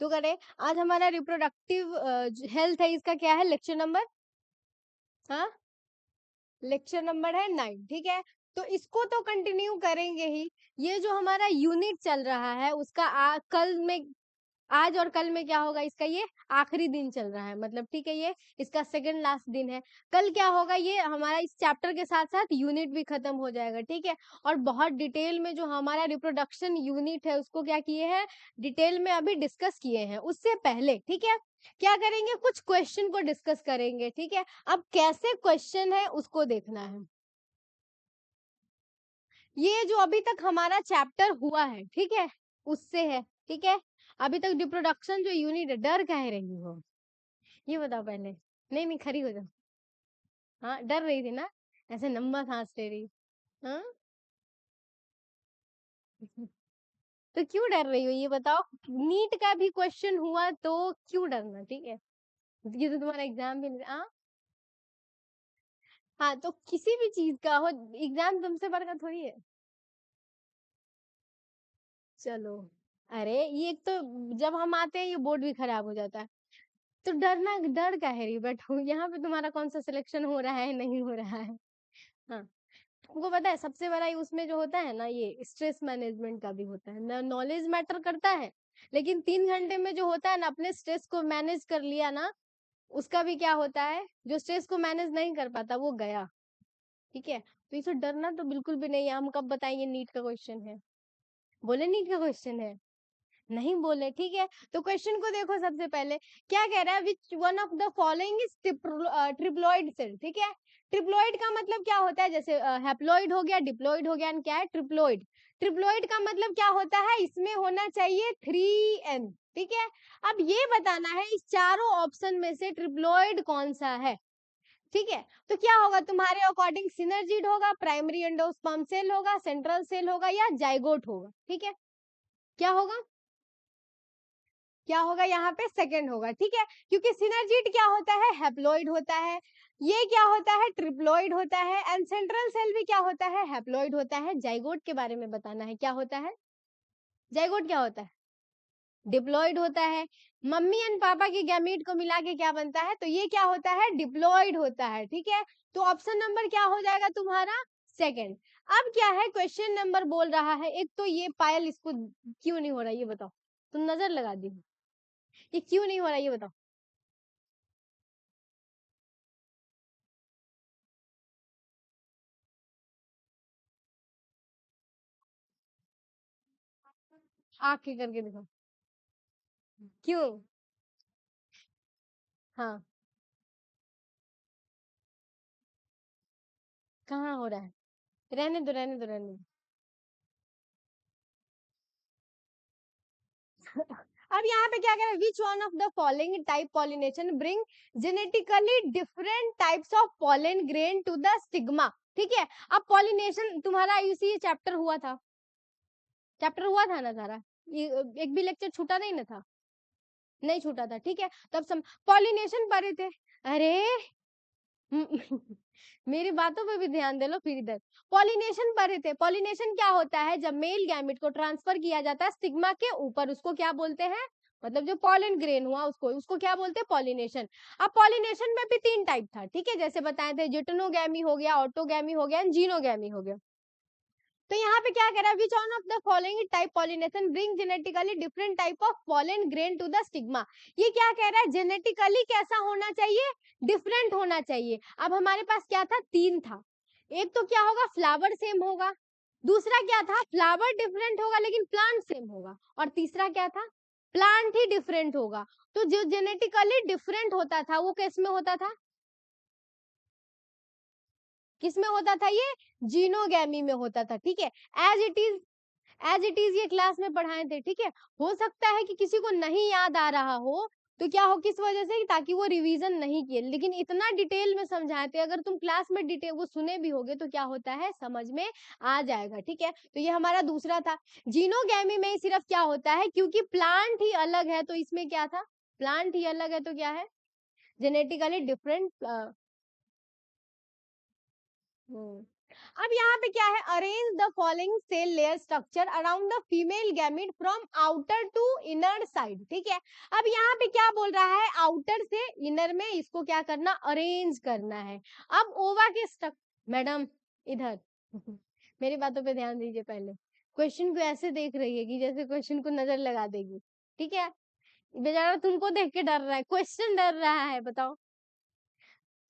तो करें आज हमारा रिप्रोडक्टिव हेल्थ है, इसका क्या है लेक्चर नंबर, हाँ लेक्चर नंबर है 9, ठीक है। तो इसको तो कंटिन्यू करेंगे ही। ये जो हमारा यूनिट चल रहा है उसका कल में, आज और कल में क्या होगा, इसका ये आखिरी दिन चल रहा है, मतलब ठीक है, ये इसका सेकंड लास्ट दिन है। कल क्या होगा, ये हमारा इस चैप्टर के साथ साथ यूनिट भी खत्म हो जाएगा, ठीक है। और बहुत डिटेल में जो हमारा रिप्रोडक्शन यूनिट है उसको क्या किए हैं, डिटेल में अभी डिस्कस किए हैं। उससे पहले ठीक है क्या करेंगे, कुछ क्वेश्चन को डिस्कस करेंगे, ठीक है। अब कैसे क्वेश्चन है उसको देखना है। ये जो अभी तक हमारा चैप्टर हुआ है, ठीक है, उससे है, ठीक है। अभी तक रिप्रोडक्शन जो यूनिट है, डर कह रही हो, ये बताओ पहले। नहीं नहीं, खड़ी हो जाओ। हाँ डर रही थी ना, ऐसे लंबा सांस ले रही। हाँ तो क्यों डर रही हो ये बताओ। नीट का भी क्वेश्चन हुआ तो क्यों डरना, ठीक है। ये तो तुम्हारा एग्जाम भी नहीं, हाँ। हाँ तो किसी भी चीज का हो, एग्जाम तुमसे बढ़कर थोड़ी है। चलो, अरे ये एक तो जब हम आते हैं ये बोर्ड भी खराब हो जाता है। तो डरना, डर का है रही बैठो यहाँ पे, तुम्हारा कौन सा सिलेक्शन हो रहा है नहीं हो रहा है। हाँ तुमको पता है सबसे बड़ा उसमें जो होता है ना, ये स्ट्रेस मैनेजमेंट का भी होता है ना। नॉलेज मैटर करता है, लेकिन 3 घंटे में जो होता है ना, अपने स्ट्रेस को मैनेज कर लिया ना, उसका भी क्या होता है, जो स्ट्रेस को मैनेज नहीं कर पाता वो गया, ठीक है। तो इसे डरना तो बिल्कुल भी नहीं है। हम कब बताएंगे नीट का क्वेश्चन है, बोले नीट का क्वेश्चन है, नहीं बोले, ठीक है। तो क्वेश्चन को देखो, सबसे पहले क्या कह रहा है, which one of the following is triploid cell, ठीक है। ट्रिप्लॉइड का मतलब क्या होता है, जैसे हैप्लॉइड हो गया, डिप्लॉइड हो गया, एंड क्या है ट्रिप्लॉइड। ट्रिप्लॉइड का मतलब क्या होता है, इसमें होना चाहिए 3n, ठीक है। अब ये बताना है इस चारों ऑप्शन में से ट्रिप्लॉइड कौन सा है, ठीक है। तो क्या होगा तुम्हारे अकॉर्डिंग, सिनर्जिड होगा, प्राइमरी एंडोस्पर्म सेल होगा, सेंट्रल सेल होगा, या जाइगोट होगा, ठीक है। क्या होगा, क्या होगा यहाँ पे, सेकंड होगा, ठीक है। क्योंकि सिनर्जिड क्या होता है, हैप्लॉइड होता है। ये क्या होता है, ट्रिप्लॉइड होता है। एंड सेंट्रल सेल भी क्या होता है, हैप्लॉइड होता है। जाइगोट के बारे में बताना है, क्या होता है, जाइगोट क्या होता है, डिप्लॉइड होता है। मम्मी एंड पापा के गैमीट को मिला के क्या बनता है, तो ये क्या होता है, डिप्लॉइड होता है, ठीक है। तो ऑप्शन नंबर क्या हो जाएगा तुम्हारा, सेकंड। अब क्या है, क्वेश्चन नंबर बोल रहा है, एक तो ये पायल इसको क्यों नहीं हो रहा ये बताओ, तुम नजर लगा दी, ये क्यों नहीं हो रहा ये बताओ। आंख के करके दिखाओ, क्यों, हाँ कहाँ हो रहा है, रहने दो रहने दो रहने दो। अब यहाँ पे क्या कह रहा है, which one of the following type pollination bring genetically different types of pollen grain to the stigma, ठीक है। अब पॉलिनेशन तुम्हारा इसी चैप्टर हुआ था, चैप्टर हुआ था ना सारा, ये एक भी लेक्चर छूटा नहीं ना था, नहीं छूटा था, ठीक है। तब सम पॉलिनेशन पढ़े थे, अरे मेरी बातों पे भी ध्यान दे लो फिर इधर। पॉलिनेशन पढ़े थे, पॉलिनेशन क्या होता है, जब मेल गैमेट को ट्रांसफर किया जाता है स्टिग्मा के ऊपर, उसको क्या बोलते हैं, मतलब जो पॉलन ग्रेन हुआ उसको उसको क्या बोलते हैं, पॉलिनेशन। अब पॉलिनेशन में भी 3 टाइप था, ठीक है, जैसे बताए थे, जिटनोगैमी हो गया, ऑटोगैमी हो गया, जीनोगैमी हो गया। तो यहाँ पे क्या कह रहा है, which one of the following type pollination bring genetically different type of pollen grain to the stigma. ये क्या कह रहा है, जेनेटिकली कैसा होना चाहिए, डिफरेंट होना चाहिए। अब हमारे पास क्या था, 3 था। एक तो क्या होगा, फ्लावर सेम होगा। दूसरा क्या था, फ्लावर डिफरेंट होगा लेकिन प्लांट सेम होगा। और तीसरा क्या था, प्लांट ही डिफरेंट होगा। तो जो जेनेटिकली डिफरेंट होता था वो किस में होता था, किसमें होता था, ये जीनोगैमी में होता था, ठीक है। As it is, as it is ये क्लास में पढ़ाए थे, ठीक है। हो सकता है कि किसी को नहीं याद आ रहा हो, तो क्या हो, किस वजह से, ताकि वो रिवीजन नहीं किए, लेकिन इतना डिटेल में समझाए थे, अगर तुम क्लास में डिटेल वो सुने भी होगे तो क्या होता है, समझ में आ जाएगा, ठीक है। तो ये हमारा दूसरा था। जीनोगैमी में सिर्फ क्या होता है, क्योंकि प्लांट ही अलग है, तो इसमें क्या था, प्लांट ही अलग है, तो क्या है, जेनेटिकली डिफरेंट। अब यहाँ पे क्या है, arrange the following cell layer structure around the female gamete from outer to inner side, ठीक है। अब यहाँ पे क्या बोल रहा है, आउटर से इनर में इसको क्या करना, अरेंज करना है। अब ओवा के मैडम इधर मेरी बातों पे ध्यान दीजिए, पहले क्वेश्चन को ऐसे देख रही है कि जैसे क्वेश्चन को नजर लगा देगी, ठीक है। बेचारा तुमको देख के डर रहा है, क्वेश्चन डर रहा है, बताओ,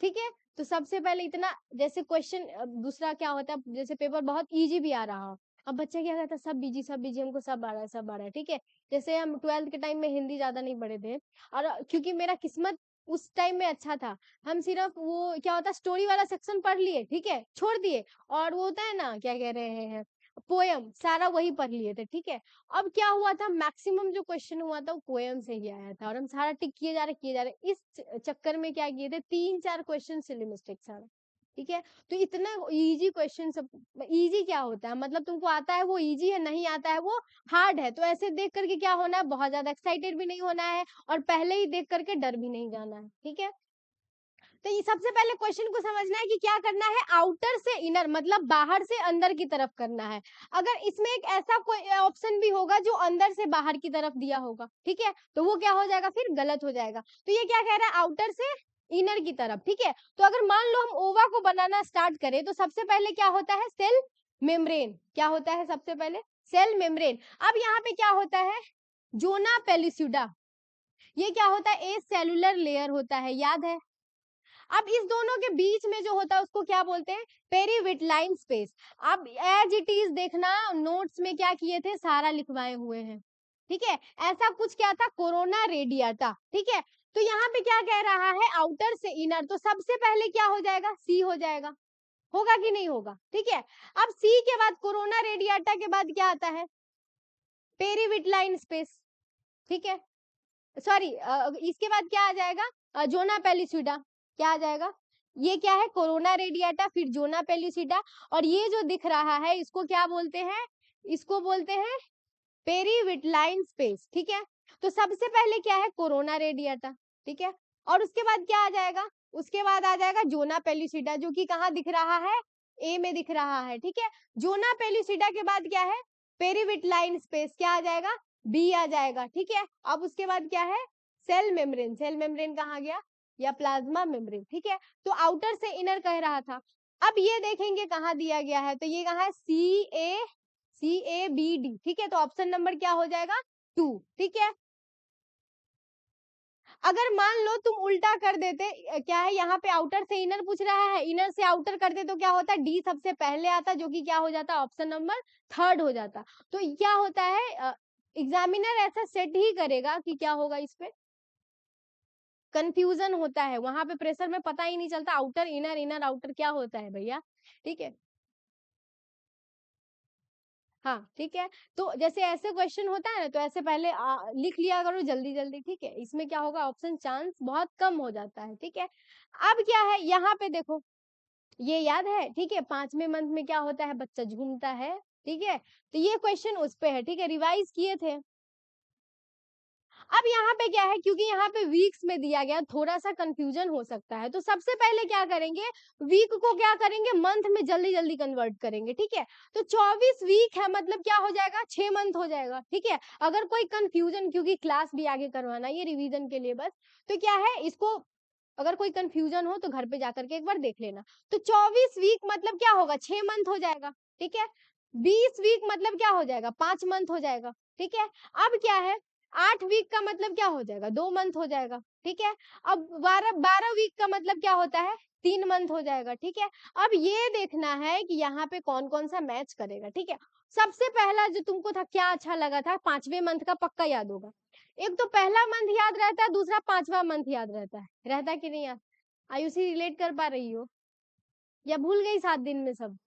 ठीक है। तो सबसे पहले इतना, जैसे क्वेश्चन दूसरा क्या होता है, जैसे पेपर बहुत इजी भी आ रहा हो, अब बच्चा क्या कहता है, सब बिजी, हमको सब आ रहा है, सब आ रहा है, ठीक है। जैसे हम 12th के टाइम में हिंदी ज्यादा नहीं पढ़े थे, और क्योंकि मेरा किस्मत उस टाइम में अच्छा था, हम सिर्फ वो क्या होता है स्टोरी वाला सेक्शन पढ़ लिए, ठीक है, छोड़ दिए, और वो होता है ना क्या कह रहे हैं, पोयम सारा वही पढ़ लिए थे, ठीक है। अब क्या हुआ था, मैक्सिमम जो क्वेश्चन हुआ था वो पोयम से ही आया था, और हम सारा टिक किए जा रहे, इस चक्कर में क्या किए थे, 3-4 क्वेश्चन सिली मिस्टेक सारा, ठीक है। तो इतना इजी क्वेश्चन सब, इजी क्या होता है, मतलब तुमको आता है वो इजी है, नहीं आता है वो हार्ड है, तो ऐसे देख करके क्या होना है, बहुत ज्यादा एक्साइटेड भी नहीं होना है, और पहले ही देख करके डर भी नहीं जाना है, ठीक है। तो ये सबसे पहले क्वेश्चन को समझना है कि क्या करना है, आउटर से इनर मतलब बाहर से अंदर की तरफ करना है। अगर इसमें एक ऐसा कोई ऑप्शन भी होगा जो अंदर से बाहर की तरफ दिया होगा, ठीक है, तो वो क्या हो जाएगा, फिर गलत हो जाएगा। तो ये क्या कह रहा है, आउटर से इनर की तरफ, ठीक है। तो अगर मान लो हम ओवा को बनाना स्टार्ट करें, तो सबसे पहले क्या होता है, सेल मेम्ब्रेन, क्या होता है सबसे पहले, सेल मेम्ब्रेन। अब यहाँ पे क्या होता है, जोना पेलिस्यूडा, ये क्या होता है, ए सेलुलर लेयर होता है, याद है। अब इस दोनों के बीच में जो होता है उसको क्या बोलते हैं, पेरीविटलाइन स्पेस। अब एज इट इज देखना, नोट्स में क्या किए थे, सारा लिखवाए हुए हैं, ठीक है। ऐसा कुछ क्या था, कोरोना रेडियाटा, ठीक है। तो यहाँ पे क्या कह रहा है, आउटर से इनर, तो सबसे पहले क्या हो जाएगा, सी हो जाएगा, होगा कि नहीं होगा, ठीक है। अब सी के बाद कोरोना रेडियाटा के बाद क्या आता है, पेरीविटलाइन स्पेस, ठीक है। सॉरी, इसके बाद क्या आ जाएगा, जोना पेलिसिडा, क्या आ जाएगा, ये क्या है, कोरोना रेडियाटा, फिर जोना पेलिसिडा, और ये जो दिख रहा है इसको क्या बोलते हैं, इसको बोलते हैं पेरीविटलाइन स्पेस, ठीक है। तो सबसे पहले क्या है, कोरोना रेडियाटा, ठीक है, और उसके बाद क्या आ जाएगा, उसके बाद आ जाएगा जोना पेलिसिडा, जो कि कहाँ दिख रहा है, ए में दिख रहा है, ठीक है। जोना पेलिसिडा के बाद क्या है, पेरीविटलाइन स्पेस, क्या आ जाएगा, बी आ जाएगा, ठीक है। अब उसके बाद क्या है, सेल मेम्ब्रेन, सेल मेम्ब्रेन कहाँ गया, या प्लाज्मा मेम्ब्रेन, ठीक है। तो आउटर से इनर कह रहा था। अब ये देखेंगे कहाँ दिया गया है, तो ये कहाँ है, CABD, ठीक है। तो ऑप्शन नंबर क्या हो जाएगा, 2, ठीक है। अगर मान लो तुम उल्टा कर देते, क्या है यहाँ पे आउटर से इनर पूछ रहा है, इनर से आउटर करते तो क्या होता, डी सबसे पहले आता, जो कि क्या हो जाता, ऑप्शन नंबर 3 हो जाता। तो क्या होता है, एग्जामिनर ऐसा सेट ही करेगा कि क्या होगा, इस पे कंफ्यूजन होता है, वहां पे प्रेशर में पता ही नहीं चलता, आउटर इनर, इनर आउटर क्या होता है भैया, ठीक है। हाँ, ठीक है। तो जैसे ऐसे क्वेश्चन होता है ना, तो ऐसे पहले लिख लिया करो जल्दी जल्दी, ठीक है। इसमें क्या होगा, ऑप्शन चांस बहुत कम हो जाता है, ठीक है। अब क्या है, यहाँ पे देखो, ये याद है, ठीक है, 5वें मंथ में क्या होता है, बच्चा झूमता है, ठीक है। तो ये क्वेश्चन उस पे है, ठीक है, रिवाइज किए थे। अब यहाँ पे क्या है, क्योंकि यहाँ पे वीक्स में दिया गया, थोड़ा सा कंफ्यूजन हो सकता है, तो सबसे पहले क्या करेंगे, वीक को क्या करेंगे, मंथ में जल्दी जल्दी कन्वर्ट करेंगे, ठीक है। तो 24 वीक है, मतलब क्या हो जाएगा, 6 मंथ हो जाएगा, ठीक है। अगर कोई कंफ्यूजन, क्योंकि क्लास भी आगे करवाना, ये रिवीजन के लिए बस, तो क्या है, इसको अगर कोई कंफ्यूजन हो तो घर पे जाकर के एक बार देख लेना। तो 24 वीक मतलब क्या होगा, 6 मंथ हो जाएगा, ठीक है। 20 वीक मतलब क्या हो जाएगा, 5 मंथ हो जाएगा, ठीक है। अब क्या है, 8 वीक का मतलब क्या हो जाएगा, 2 मंथ हो जाएगा, ठीक है। अब 12 वीक का मतलब क्या होता है, 3 मंथ हो जाएगा, ठीक है। अब ये देखना है कि यहाँ पे कौन कौन सा मैच करेगा, ठीक है। सबसे पहला जो तुमको था, क्या अच्छा लगा था, 5वें मंथ का पक्का याद होगा। एक तो पहला मंथ याद रहता है, दूसरा 5वां मंथ याद रहता है, रहता कि नहीं यार, आयुषी रिलेट कर पा रही हो, या भूल गई 7 दिन में सब,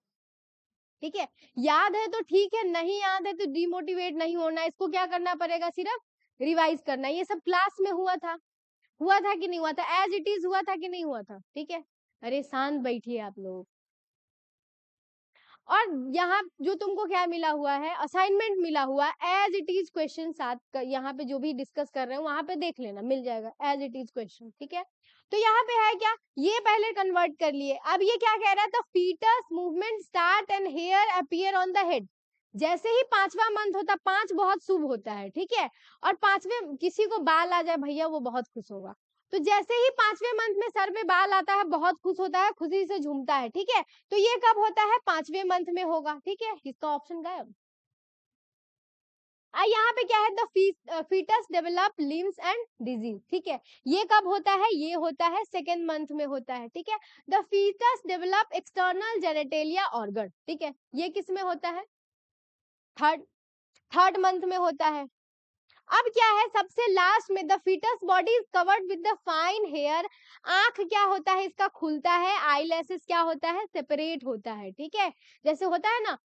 ठीक है। याद है तो ठीक है, नहीं याद है तो डिमोटिवेट नहीं होना, इसको क्या करना पड़ेगा, सिर्फ रिवाइज करना। ये सब क्लास में हुआ था कि नहीं हुआ था, एज इट इज हुआ था कि नहीं हुआ था, ठीक है। अरे शांत बैठिए आप लोग। और यहाँ जो तुमको क्या मिला हुआ है, असाइनमेंट मिला हुआ एज इट इज क्वेश्चन, साथ यहाँ पे जो भी डिस्कस कर रहे हैं वहां पे देख लेना, मिल जाएगा एज इट इज क्वेश्चन, ठीक है। तो यहाँ पे है क्या, ये पहले कन्वर्ट कर लिए, अब ये क्या कह रहा है, the foetus movement start and hair appear on the head. जैसे ही 5वां मंथ होता, 5 बहुत शुभ होता है, ठीक है, और 5वें किसी को बाल आ जाए भैया वो बहुत खुश होगा। तो जैसे ही 5वें मंथ में सर में बाल आता है बहुत खुश होता है, खुशी से झूमता है, ठीक है। तो ये कब होता है, 5वें मंथ में होगा, ठीक है, इसका ऑप्शन गायब। यहाँ पे क्या है, the foetus develop limbs and digits, ठीक है, ये कब होता है, ये होता है 2nd मंथ में होता है, ठीक है। The foetus develop external genitalia organ, ठीक है, ये किस में होता है, थर्ड थर्ड मंथ में होता है। अब क्या है, सबसे लास्ट में the foetus body is covered with the fine hair, आंख क्या होता है इसका खुलता है, आईलैशेस क्या होता है, सेपरेट होता है, ठीक है। जैसे होता है ना,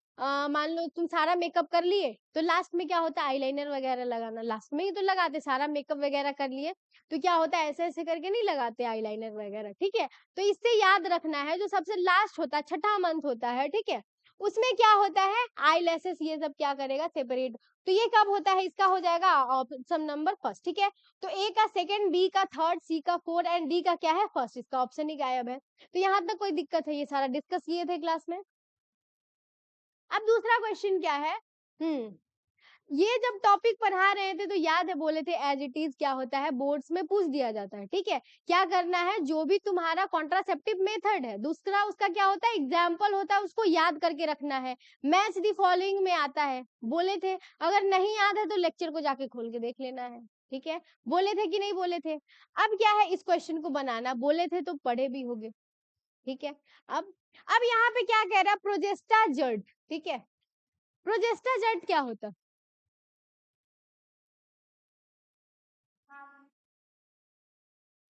मान लो तुम सारा मेकअप कर लिए तो लास्ट में क्या होता है, आईलाइनर वगैरह लगाना लास्ट में ही तो लगाते, सारा मेकअप वगैरह कर लिए तो क्या होता है, ऐसे ऐसे करके नहीं लगाते आईलाइनर वगैरह, ठीक है। तो इससे याद रखना है, जो सबसे लास्ट होता है, छठा मंथ होता है, ठीक है, उसमें क्या होता है, आईलैशेस ये सब क्या करेगा, सेपरेट। तो ये कब होता है, इसका हो जाएगा ऑप्शन नंबर फर्स्ट, ठीक है। तो ए का सेकंड, बी का थर्ड, सी का फोर्थ एंड डी का क्या है, फर्स्ट, इसका ऑप्शन ही गायब है। तो यहाँ तक कोई दिक्कत है, ये सारा डिस्कस किए थे क्लास में। अब दूसरा क्वेश्चन क्या है, ये जब टॉपिक पढ़ा रहे थे तो याद है बोले थे एज इट इज क्या होता है, बोर्ड्स में पूछ दिया जाता है, ठीक है। क्या करना है, जो भी तुम्हारा कॉन्ट्रासेप्टिव मेथड है, दूसरा उसका क्या होता है, एग्जाम्पल होता है, उसको याद करके रखना है। मैच दी फॉलोइंग में आता है, बोले थे, अगर नहीं याद है तो लेक्चर को जाके खोल के देख लेना है, ठीक है। बोले थे कि नहीं बोले थे। अब क्या है, इस क्वेश्चन को बनाना बोले थे तो पढ़े भी होंगे, ठीक है। अब यहाँ पे क्या कह रहा है, प्रोजेस्टा जड, ठीक है, प्रोजेस्टा जड क्या होता है,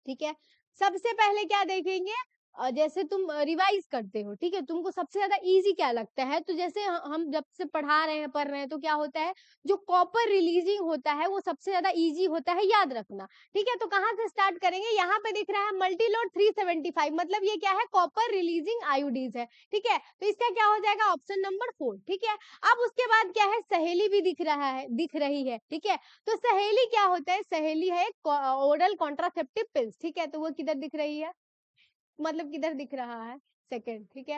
ठीक है। सबसे पहले क्या देखेंगे, जैसे तुम रिवाइज करते हो, ठीक है, तुमको सबसे ज्यादा इजी क्या लगता है, तो जैसे हम जब से पढ़ा रहे हैं पढ़ रहे हैं तो क्या होता है, जो कॉपर रिलीजिंग होता है वो सबसे ज्यादा इजी होता है याद रखना, ठीक है। तो कहाँ से स्टार्ट करेंगे, यहाँ पे दिख रहा है मल्टीलोड 375, मतलब ये क्या है, कॉपर रिलीजिंग आयोडीज है, ठीक है। तो इसका क्या हो जाएगा, ऑप्शन नंबर 4, ठीक है। अब उसके बाद क्या है, सहेली भी दिख रहा है, दिख रही है, ठीक है। तो सहेली क्या होता है, सहेली है ओरल कॉन्ट्रासेप्टिव पिल्स, ठीक है। तो वो किधर दिख रही है, मतलब किधर दिख रहा है, सेकंड, ठीक है।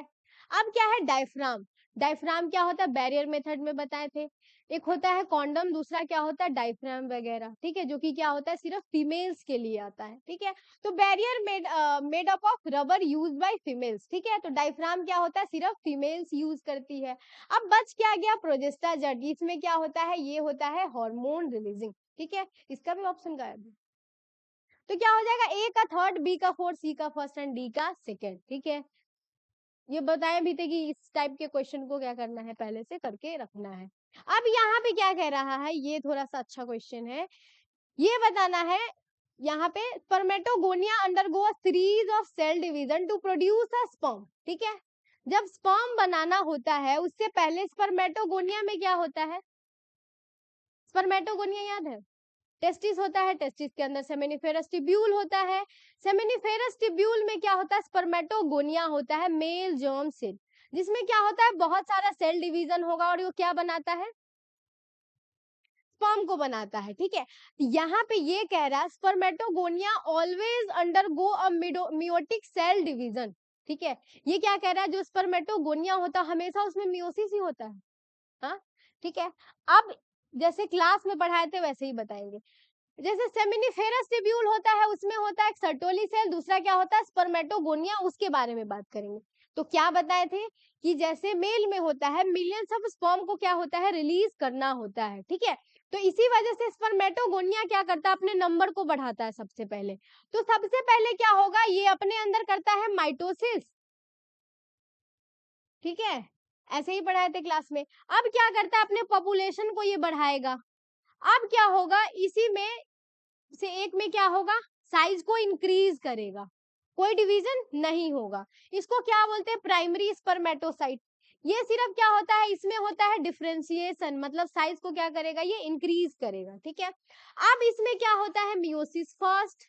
अब क्या है, डायफ्राम, डायफ्राम क्या होता है, बैरियर मेथड में बताए थे। एक होता है कॉन्डम, दूसरा क्या होता है, डायफ्राम वगैरह, ठीक है, जो कि क्या होता है, सिर्फ फीमेल्स के लिए आता है, ठीक है। तो barrier made up of rubber use by females, ठीक है। तो डायफ्राम क्या होता है, सिर्फ फीमेल्स यूज करती है। अब बच क्या गया, प्रोजेस्टा जड, इसमें क्या होता है, ये होता है हार्मोन रिलीजिंग, ठीक है। इसका भी ऑप्शन गायब है। तो क्या हो जाएगा, ए का थर्ड, बी का फोर्थ, सी का फर्स्ट एंड डी का सेकेंड, ठीक है। ये बताए भी थे कि इस टाइप के क्वेश्चन को क्या करना है, पहले से करके रखना है। अब यहाँ पे क्या कह रहा है, ये थोड़ा सा अच्छा क्वेश्चन है, ये बताना है, यहाँ पे spermatogonia undergo a series of cell division to produce a sperm, ठीक है। जब स्पर्म बनाना होता है उससे पहले स्पर्मेटोगोनिया में क्या होता है, स्पर्मेटोगोनिया याद है, टेस्टिस होता है, टेस्टिस के अंदर सेमिनिफेरस ट्यूब्यूल होता है, सेमिनिफेरस ट्यूब्यूल में क्या होता है, स्पर्मेटोगोनिया होता है, मेल जर्म सेल, जिसमें क्या होता है, बहुत सारा सेल डिवीजन होगा और वो क्या बनाता है, स्पर्म को बनाता है, ठीक है। यहाँ पे ये कह रहा है spermatogonia always undergo a meiotic cell division, ठीक है। ये क्या कह रहा है, जो स्पर्मेटोगोनिया होता है हमेशा उसमें मियोसिस ही होता है, हाँ, ठीक है। अब जैसे क्लास में पढ़ाए थे वैसे ही बताएंगे, जैसे सेमिनिफेरस ट्यूब्यूल होता है उसमें होता है एक सर्टोली सेल, दूसरा क्या होता है, स्पर्मेटोगोनिया, उसके बारे में बात करेंगे। तो क्या बताए थे कि जैसे मेल में होता है, मिलियंस ऑफ स्पर्म को क्या होता है, रिलीज करना होता है, ठीक है। तो इसी वजह से स्पर्मेटोगोनिया क्या करता है, अपने नंबर को बढ़ाता है सबसे पहले। तो सबसे पहले क्या होगा, ये अपने अंदर करता है माइटोसिस, ठीक है, ऐसे ही पढ़ाए थे क्लास में। अब क्या करता है, अपने पॉपुलेशन को ये बढ़ाएगा। अब क्या होगा, इसी में से एक में क्या होगा, साइज को इंक्रीज करेगा, कोई डिवीजन नहीं होगा। इसको क्या बोलते हैं, प्राइमरी स्पर्मेटोसाइट। ये सिर्फ क्या होता है, इसमें होता है डिफरेंशिएशन, मतलब साइज को क्या करेगा, ये इंक्रीज करेगा, ठीक है। अब इसमें क्या होता है, मियोसिस फर्स्ट,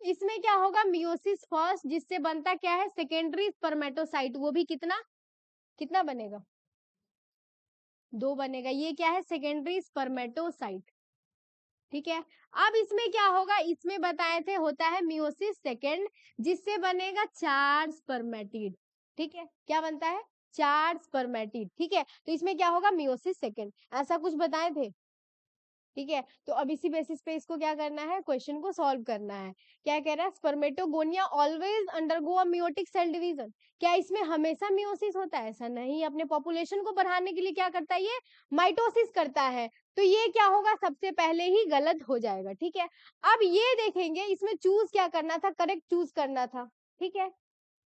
इसमें क्या होगा, मियोसिस फर्स्ट, जिससे बनता क्या है, सेकेंडरी स्पर्मेटोसाइट। वो भी कितना कितना बनेगा, 2 बनेगा। ये क्या है, सेकेंडरी स्पर्मेटोसाइट। ठीक है। अब इसमें क्या होगा, इसमें बताए थे होता है मियोसिस सेकेंड, जिससे बनेगा 4 स्पर्मेटिड। ठीक है, क्या बनता है, 4 स्पर्मेटिड। ठीक है, तो इसमें क्या होगा, मियोसिस सेकेंड, ऐसा कुछ बताए थे। ठीक है, तो अब इसी बेसिस पे इसको क्या करना है, क्वेश्चन को सॉल्व करना है। क्या कह रहा है, spermatogonia always undergo a meiotic cell division. क्या इसमें हमेशा मियोसिस होता है, ऐसा नहीं। अपने पॉपुलेशन को बढ़ाने के लिए क्या करता है, ये माइटोसिस करता है। तो ये क्या होगा, सबसे पहले ही गलत हो जाएगा। ठीक है, अब ये देखेंगे इसमें चूज क्या करना था, करेक्ट चूज करना था। ठीक है,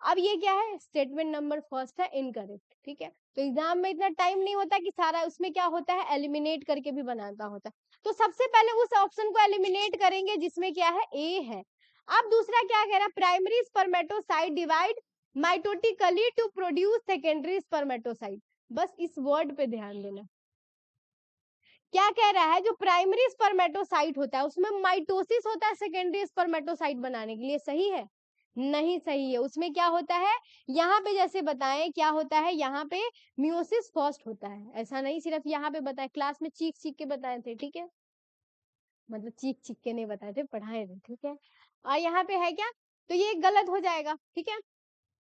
अब ये क्या है, स्टेटमेंट नंबर फर्स्ट है इनकरेक्ट। ठीक है, तो एग्जाम में इतना टाइम नहीं होता कि सारा उसमें क्या होता है, एलिमिनेट करके भी बनाना होता है। तो सबसे पहले उस ऑप्शन को एलिमिनेट करेंगे जिसमें क्या है, ए है। अब दूसरा क्या कह रहा है, primary spermatocyte divide mitotically to produce secondary spermatocyte. बस इस वर्ड पे ध्यान देना। क्या कह रहा है, जो प्राइमरी स्पर्मेटोसाइट होता है उसमें माइटोसिस होता है सेकेंडरी स्पर्मेटोसाइट बनाने के लिए, सही है, नहीं सही है। उसमें क्या होता है, यहाँ पे जैसे बताएं क्या होता है, यहाँ पे मियोसिस फर्स्ट होता है, ऐसा नहीं सिर्फ यहाँ पे बताए, क्लास में चीख चीख के बताए थे। ठीक है, मतलब चीख चीख के नहीं बताए थे, पढ़ाए थे। ठीक है, और यहाँ पे है क्या, तो ये गलत हो जाएगा। ठीक है,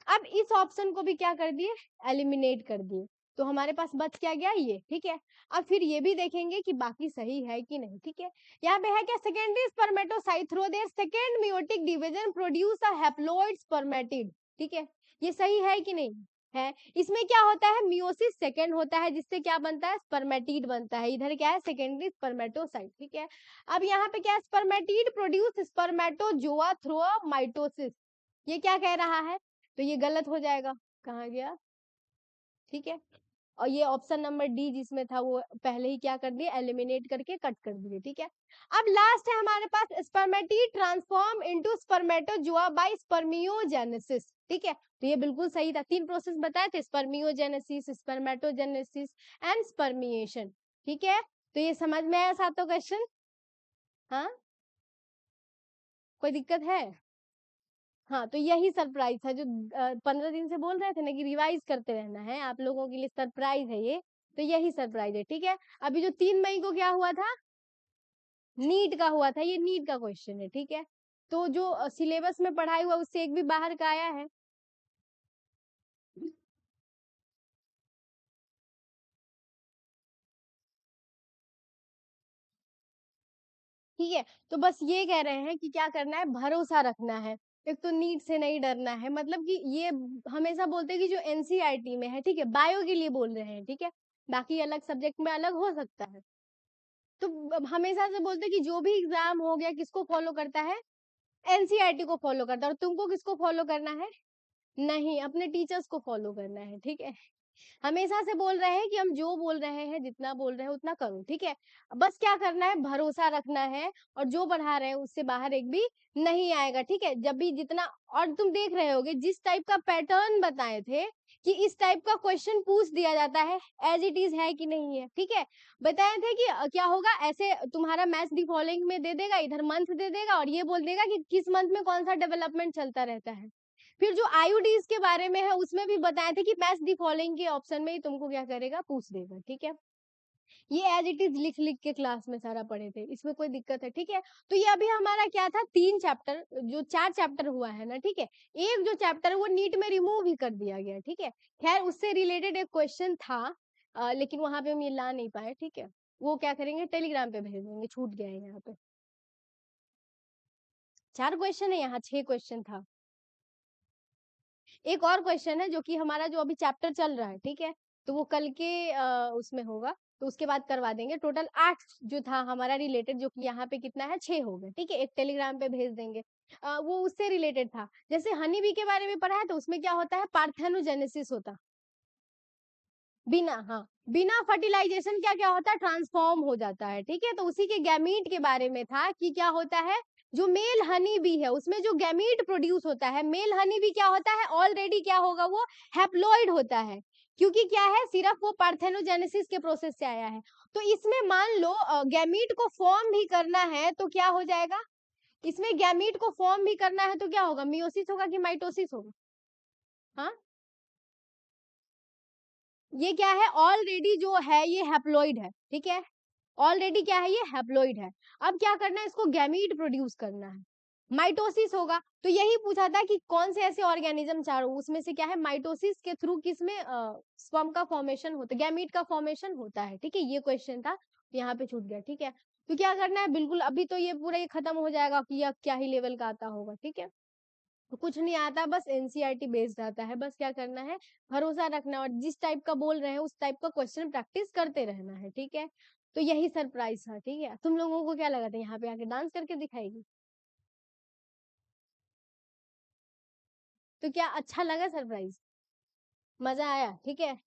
अब इस ऑप्शन को भी क्या कर दिए, एलिमिनेट कर दिए, तो हमारे पास बच क्या गया, ये। ठीक है, अब फिर ये भी देखेंगे कि बाकी सही है कि नहीं। ठीक है, यहाँ पे है क्या, secondary spermatocyte through their second meiotic division produce a haploid spermatid. ठीक है, ये सही है कि नहीं है। इसमें क्या होता है, मियोसिस सेकेंड होता है, जिससे क्या बनता है, स्पर्मेटिड बनता है। इधर क्या है, सेकेंडरी स्पर्मेटोसाइट। ठीक है, अब यहाँ पे क्या है, spermatid produce spermatozoa through mitosis. ये क्या कह रहा है, तो ये गलत हो जाएगा, कहाँ गया। ठीक है, और ये ऑप्शन नंबर डी जिसमें था वो पहले ही क्या कर दिए, एलिमिनेट करके कट कर दिए। ठीक है, अब लास्ट है हमारे पास, spermatid transform into spermatozoa by spermiogenesis. ठीक है, तो ये बिल्कुल सही था। 3 प्रोसेस बताए थे, स्पर्मियोजेनेसिस, स्पर्मेटोजेनेसिस एंड स्पर्मिएशन। ठीक है, तो ये समझ में आया सातों क्वेश्चन। हाँ, कोई दिक्कत है। हाँ, तो यही सरप्राइज था जो 15 दिन से बोल रहे थे ना कि रिवाइज करते रहना है, आप लोगों के लिए सरप्राइज है ये। तो यही सरप्राइज है। ठीक है, अभी जो 3 मई को क्या हुआ था, नीट का हुआ था, ये नीट का क्वेश्चन है। ठीक है, तो जो सिलेबस में पढ़ाई हुआ उससे एक भी बाहर का आया है। ठीक है, तो बस ये कह रहे हैं कि क्या करना है, भरोसा रखना है। एक तो नीट से नहीं डरना है, मतलब कि ये हमेशा बोलते हैं कि जो एनसीईआरटी में है, ठीक है, बायो के लिए बोल रहे हैं। ठीक है, बाकी अलग सब्जेक्ट में अलग हो सकता है। तो हमेशा से बोलते कि जो भी एग्जाम हो गया किसको फॉलो करता है, एनसीईआरटी को फॉलो करता है। और तुमको किसको फॉलो करना है, नहीं, अपने टीचर्स को फॉलो करना है। ठीक है, हमेशा से बोल रहे हैं कि हम जो बोल रहे हैं, जितना बोल रहे हैं उतना करो। ठीक है, बस क्या करना है, भरोसा रखना है, और जो बढ़ा रहे हैं उससे बाहर एक भी नहीं आएगा। ठीक है, जब भी जितना, और तुम देख रहे होगे जिस टाइप का पैटर्न बताए थे कि इस टाइप का क्वेश्चन पूछ दिया जाता है, एज इट इज है कि नहीं है। ठीक है, बताए थे कि क्या होगा, ऐसे तुम्हारा मैच दी फॉलोइंग में दे देगा, इधर मंथ दे देगा, और ये बोल देगा कि किस मंथ में कौन सा डेवलपमेंट चलता रहता है। फिर जो आईयूडीज के बारे में है उसमें भी बताए थे कि मैच दी फॉलोइंग के ऑप्शन में ही तुमको क्या करेगा, पूछ देगा। ठीक है, ये एज इट इज लिख लिख के क्लास में सारा पढ़े थे, इसमें कोई दिक्कत है। ठीक है, तो ये अभी हमारा क्या था, 3 चैप्टर, जो 4 चैप्टर हुआ है ना। ठीक है, एक जो चैप्टर है वो नीट में रिमूव ही कर दिया गया। ठीक है, खैर उससे रिलेटेड एक क्वेश्चन था, लेकिन वहां पे हम ये ला नहीं पाए। ठीक है, वो क्या करेंगे, टेलीग्राम पे भेज देंगे, छूट गया है यहाँ पे। 4 क्वेश्चन है, यहाँ 6 क्वेश्चन था। एक और क्वेश्चन है जो कि हमारा जो अभी चैप्टर चल रहा है। ठीक है, तो वो कल के उसमें होगा, तो उसके बाद करवा देंगे। टोटल 8 जो था हमारा रिलेटेड, जो कि यहाँ पे कितना है, 6 हो गए। ठीक है, एक टेलीग्राम पे भेज देंगे। वो उससे रिलेटेड था, जैसे हनी बी के बारे में पढ़ा है, तो उसमें क्या होता है, पार्थेनोजेनेसिस होता, बिना, हाँ, बिना फर्टिलाइजेशन क्या क्या होता है, ट्रांसफॉर्म हो जाता है। ठीक है, तो उसी के गैमीट के बारे में था कि क्या होता है, जो मेल हनी बी है उसमें जो गैमीट प्रोड्यूस होता है, मेल हनी बी क्या होता है, ऑलरेडी क्या होगा, वो हैप्लॉइड होता है, क्योंकि क्या है, सिर्फ वो पार्थेनोजेनेसिस के प्रोसेस से आया है। तो इसमें मान लो गैमीट को फॉर्म भी करना है तो क्या हो जाएगा, इसमें गैमीट को फॉर्म भी करना है तो क्या होगा, मियोसिस होगा कि माइटोसिस होगा? हाँ, ये क्या है, ऑलरेडी जो है ये हैप्लॉइड है, ठीक है, ऑलरेडी क्या है, ये हैप्लॉइड है। अब क्या करना है, इसको गैमीट प्रोड्यूस करना है, माइटोसिस होगा। तो यही पूछा था कि कौन से ऐसे ऑर्गेनिज्म चारों, उसमें से क्या है, माइटोसिस के थ्रू किसमें स्पर्म का फॉर्मेशन होता है, गैमीट का फॉर्मेशन होता है, ठीक है, ये क्वेश्चन था, यहाँ पे छूट गया, ठीक है। तो क्या करना है, बिल्कुल अभी तो ये पूरा ये खत्म हो जाएगा कि यह क्या ही लेवल का आता होगा, ठीक है। तो कुछ नहीं आता, बस एनसीईआरटी बेस्ड आता है, बस क्या करना है, भरोसा रखना और जिस टाइप का बोल रहे हैं उस टाइप का क्वेश्चन प्रैक्टिस करते रहना है, ठीक है। तो यही सरप्राइज था, ठीक है। तुम लोगों को क्या लगा था यहाँ पे आके डांस करके दिखाएगी? तो क्या अच्छा लगा सरप्राइज, मजा आया, ठीक है।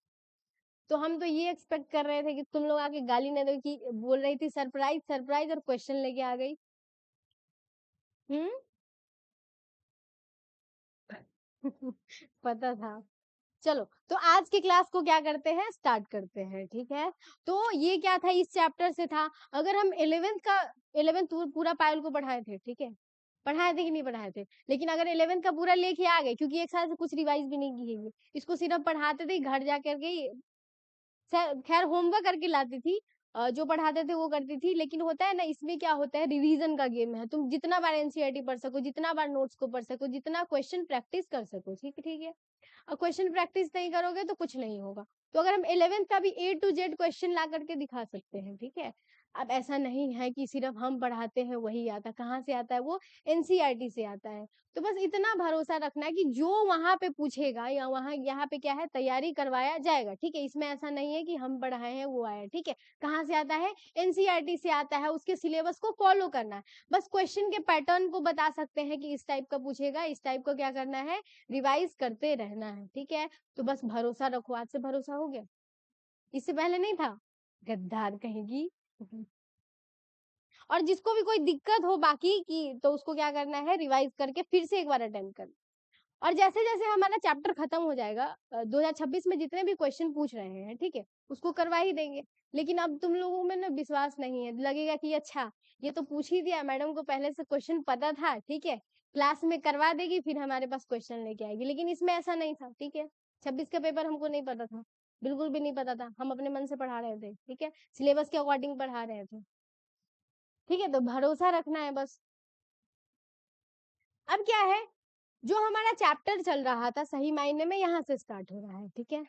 तो हम तो ये एक्सपेक्ट कर रहे थे कि तुम लोग आके गाली न दो कि बोल रही थी सरप्राइज सरप्राइज और क्वेश्चन लेके आ गई। हम्म। पता था। चलो, तो आज की क्लास को क्या करते हैं, स्टार्ट करते हैं, ठीक है। तो ये क्या था, इस चैप्टर से था। अगर हम 11th का 11th पूरा पायल को पढ़ाए थे, ठीक है, पढ़ाए थे कि नहीं पढ़ाए थे, लेकिन अगर 11th का पूरा लेके आ गए, क्योंकि एक साल से कुछ रिवाइज भी नहीं की है ये, इसको सिर्फ पढ़ाते थे, घर जा करके खैर होमवर्क करके लाती थी, जो पढ़ाते थे वो करती थी, लेकिन होता है ना, इसमें क्या होता है, रिवीजन का गेम है, तुम जितना बार एनसीईआरटी पढ़ सको, जितना बार नोट्स को पढ़ सको, जितना क्वेश्चन प्रैक्टिस कर सको, ठीक है, ठीक है। और क्वेश्चन प्रैक्टिस नहीं करोगे तो कुछ नहीं होगा। तो अगर हम 11th का भी A to Z क्वेश्चन ला करके दिखा सकते हैं, ठीक है। अब ऐसा नहीं है कि सिर्फ हम पढ़ाते हैं वही आता, कहाँ से आता है वो, एनसीईआरटी से आता है। तो बस इतना भरोसा रखना है कि जो वहां पे पूछेगा या वहां यहाँ पे क्या है, तैयारी करवाया जाएगा, ठीक है। इसमें ऐसा नहीं है कि हम पढ़ाए हैं वो आया, ठीक है। कहाँ से आता है, एनसीईआरटी से आता है, उसके सिलेबस को फॉलो करना है। बस क्वेश्चन के पैटर्न को बता सकते हैं कि इस टाइप का पूछेगा, इस टाइप का क्या करना है, रिवाइज करते रहना है, ठीक है। तो बस भरोसा रखो, आज से भरोसा हो गया, इससे पहले नहीं था, गद्दार कहेगी। और जिसको भी कोई दिक्कत हो बाकी की, तो उसको क्या करना है, रिवाइज करके फिर से एक बार अटेम्प्ट करना। और जैसे जैसे हमारा चैप्टर खत्म हो जाएगा, 2026 में जितने भी क्वेश्चन पूछ रहे हैं, ठीक है, उसको करवा ही देंगे। लेकिन अब तुम लोगों में ना विश्वास नहीं है, लगेगा कि अच्छा ये तो पूछ ही दिया, मैडम को पहले से क्वेश्चन पता था, ठीक है, क्लास में करवा देगी, फिर हमारे पास क्वेश्चन लेके आएगी। लेकिन इसमें ऐसा नहीं था, ठीक है। 26 का पेपर हमको नहीं पता था, बिल्कुल भी नहीं पता था, हम अपने मन से पढ़ा रहे थे, ठीक है, सिलेबस के अकॉर्डिंग पढ़ा रहे थे, ठीक है। तो भरोसा रखना है बस। अब क्या है, जो हमारा चैप्टर चल रहा था सही मायने में यहाँ से स्टार्ट हो रहा है, ठीक है।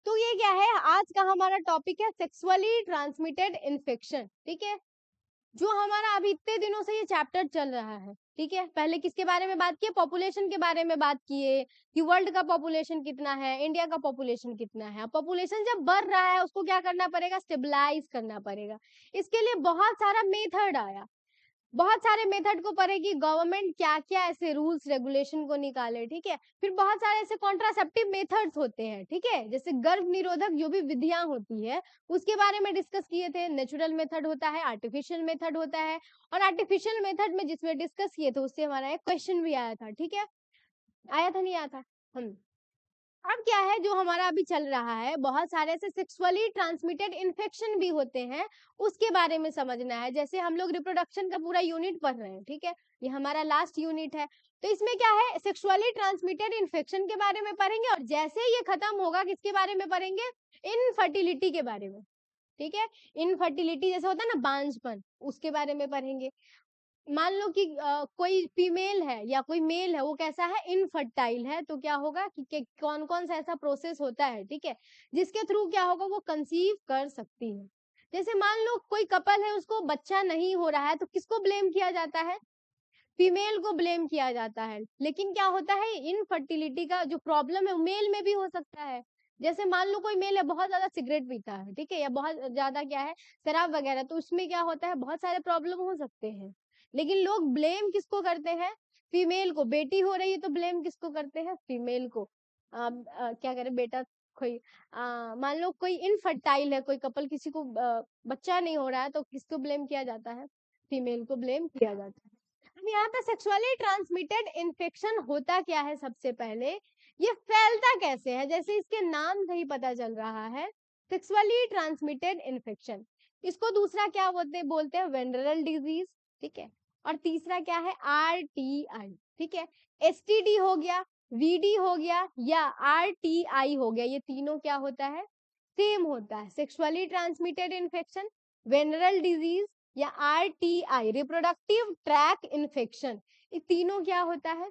तो ये क्या है, आज का हमारा टॉपिक है सेक्सुअली ट्रांसमिटेड इन्फेक्शन, ठीक है। जो हमारा अभी इतने दिनों से ये चैप्टर चल रहा है, ठीक है। पहले किसके बारे में बात किए, पॉपुलेशन के बारे में बात किए कि वर्ल्ड का पॉपुलेशन कितना है, इंडिया का पॉपुलेशन कितना है। पॉपुलेशन जब बढ़ रहा है उसको क्या करना पड़ेगा, स्टेबलाइज करना पड़ेगा। इसके लिए बहुत सारा मेथड आया, बहुत सारे मेथड को पढ़ेगी गवर्नमेंट, क्या क्या ऐसे रूल्स रेगुलेशन को निकाले, ठीक है। फिर बहुत सारे ऐसे कॉन्ट्रासेप्टिव मेथड्स होते हैं, ठीक है, जैसे गर्भ निरोधक जो भी विधियां होती है उसके बारे में डिस्कस किए थे। नेचुरल मेथड होता है, आर्टिफिशियल मेथड होता है, और आर्टिफिशियल मेथड में जिसमें डिस्कस किए थे उससे हमारा एक क्वेश्चन भी आया था, ठीक है, आया था नहीं आया था। हम अब क्या है, जो हमारा अभी चल रहा है, बहुत सारे ऐसे सेक्सुअली ट्रांसमिटेड इन्फेक्शन भी होते हैं, उसके बारे में समझना है। जैसे हम लोग रिप्रोडक्शन का पूरा यूनिट पढ़ रहे हैं, ठीक है, ये हमारा लास्ट यूनिट है। तो इसमें क्या है, सेक्सुअली ट्रांसमिटेड इन्फेक्शन के बारे में पढ़ेंगे, और जैसे ये खत्म होगा किसके बारे में पढ़ेंगे, इनफर्टिलिटी के बारे में, ठीक है। इनफर्टिलिटी जैसे होता है ना, बांझपन, उसके बारे में पढ़ेंगे। मान लो कि कोई फीमेल है या कोई मेल है, वो कैसा है, इनफर्टाइल है, तो क्या होगा कि कौन कौन सा ऐसा प्रोसेस होता है, ठीक है, जिसके थ्रू क्या होगा, वो कंसीव कर सकती है। जैसे मान लो कोई कपल है, उसको बच्चा नहीं हो रहा है, तो किसको ब्लेम किया जाता है, फीमेल को ब्लेम किया जाता है। लेकिन क्या होता है, इनफर्टिलिटी का जो प्रॉब्लम है मेल में भी हो सकता है। जैसे मान लो कोई मेल है, बहुत ज्यादा सिगरेट पीता है, ठीक है, या बहुत ज्यादा क्या है, शराब वगैरह, तो उसमें क्या होता है, बहुत सारे प्रॉब्लम हो सकते हैं। लेकिन लोग ब्लेम किसको करते हैं, फीमेल को। बेटी हो रही है तो ब्लेम किसको करते हैं, फीमेल को। क्या करे बेटा, कोई मान लो कोई इनफर्टाइल है, कोई कपल, किसी को बच्चा नहीं हो रहा है, तो किसको ब्लेम किया जाता है, फीमेल को ब्लेम किया जाता है। अब यहाँ पे सेक्सुअली ट्रांसमिटेड इन्फेक्शन होता क्या है, सबसे पहले ये फैलता कैसे है, जैसे इसके नाम से ही पता चल रहा है, सेक्सुअली ट्रांसमिटेड इन्फेक्शन। इसको दूसरा क्या बोलते हैं, वेनरल डिजीज, ठीक है। और तीसरा क्या है, RTI, ठीक है। STD हो गया, VD हो गया या RTI हो गया, ये तीनों क्या होता है, सेम होता है, sexually transmitted infection, venereal disease या RTI, रिप्रोडक्टिव ट्रैक इन्फेक्शन, ये तीनों क्या होता है,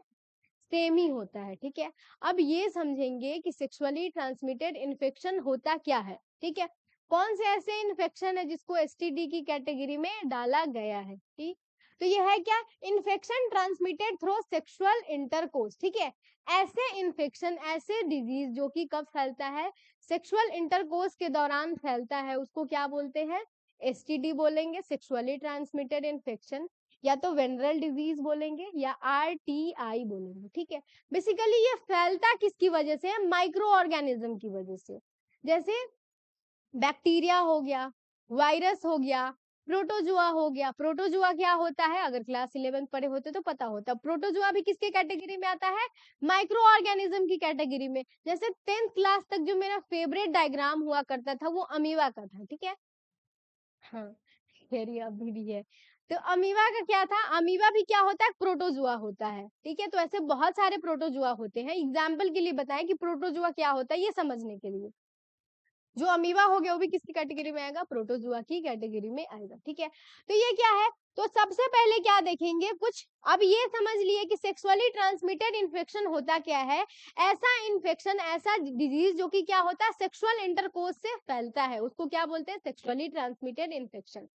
सेम ही होता है, ठीक है। अब ये समझेंगे कि सेक्सुअली ट्रांसमिटेड इन्फेक्शन होता क्या है, ठीक है। कौन से ऐसे इन्फेक्शन है जिसको एसटीडी की कैटेगरी में डाला गया है, ठीक। तो ये है क्या, infection transmitted through sexual intercourse, ठीक है। ऐसे इन्फेक्शन, ऐसे डिजीज जो कि कब फैलता है, सेक्सुअल इंटरकोर्स के दौरान फैलता है, उसको क्या बोलते हैं, एसटीडी बोलेंगे, सेक्सुअली ट्रांसमिटेड इन्फेक्शन, या तो वेनरल डिजीज बोलेंगे या RTI बोलेंगे, ठीक है। बेसिकली ये फैलता किसकी वजह से है, माइक्रो ऑर्गेनिज्म की वजह से, जैसे बैक्टीरिया हो गया, वायरस हो गया, प्रोटोजुआ हो गया। प्रोटोजुआ क्या होता है, अगर क्लास 11 पढ़े होते तो पता होता, प्रोटोजुआ भी किसके कैटेगरी में आता है, माइक्रो ऑर्गेनिज्म की कैटेगरी में। जैसे 10th क्लास तक जो मेरा फेवरेट डायग्राम हुआ करता था वो अमीबा का था, ठीक है। हाँ, खैर ये अभी भी है। तो अमीबा का क्या था, अमीबा भी क्या होता है, प्रोटोजुआ होता है, ठीक है। तो ऐसे बहुत सारे प्रोटोजुआ होते हैं, एग्जाम्पल के लिए बताएं कि प्रोटोजुआ क्या होता है, ये समझने के लिए। जो अमीबा हो गया वो भी किसकी कैटेगरी में आएगा, प्रोटोजुआ की कैटेगरी में आएगा, ठीक है। तो ये क्या है, तो सबसे पहले क्या देखेंगे कुछ, अब ये समझ लिए कि सेक्सुअली ट्रांसमिटेड इन्फेक्शन होता क्या है, ऐसा इन्फेक्शन, ऐसा डिजीज जो कि क्या होता है, सेक्सुअल इंटरकोर्स से फैलता है, उसको क्या बोलते हैं, सेक्सुअली ट्रांसमिटेड इन्फेक्शन।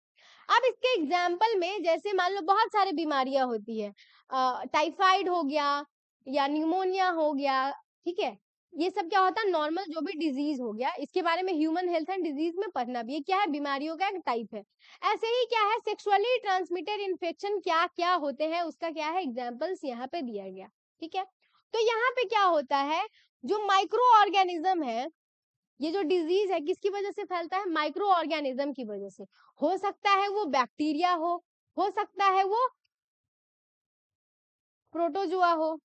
अब इसके एग्जाम्पल में जैसे मान लो बहुत सारे बीमारियां होती है, टाइफाइड हो गया या न्यूमोनिया हो गया, ठीक है। ये सब क्या होता है, नॉर्मल जो भी डिजीज हो गया, इसके बारे में ह्यूमन हेल्थ एंड डिजीज में पढ़ना भी है, क्या है, बीमारियों का एक टाइप है। ऐसे ही क्या है, सेक्सुअली ट्रांसमिटेड इन्फेक्शन क्या क्या होते हैं, उसका क्या है, एग्जाम्पल्स यहाँ पे दिया गया, ठीक है। तो यहाँ पे क्या होता है, जो माइक्रो ऑर्गेनिज्म है, ये जो डिजीज है किसकी वजह से फैलता है, माइक्रो ऑर्गेनिज्म की वजह से। हो सकता है वो बैक्टीरिया हो सकता है वो प्रोटोजुआ हो,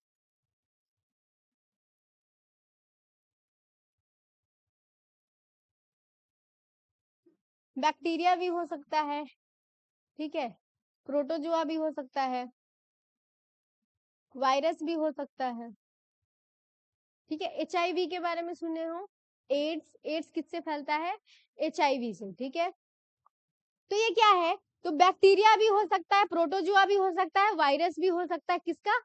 बैक्टीरिया भी हो सकता है, ठीक है, प्रोटोजुआ भी हो सकता है, वायरस भी हो सकता है, ठीक है। HIV के बारे में सुने हो, एड्स, एड्स किससे फैलता है, HIV से, ठीक है। तो ये क्या है, तो बैक्टीरिया भी हो सकता है, प्रोटोजुआ भी हो सकता है, वायरस भी हो सकता है, किसका,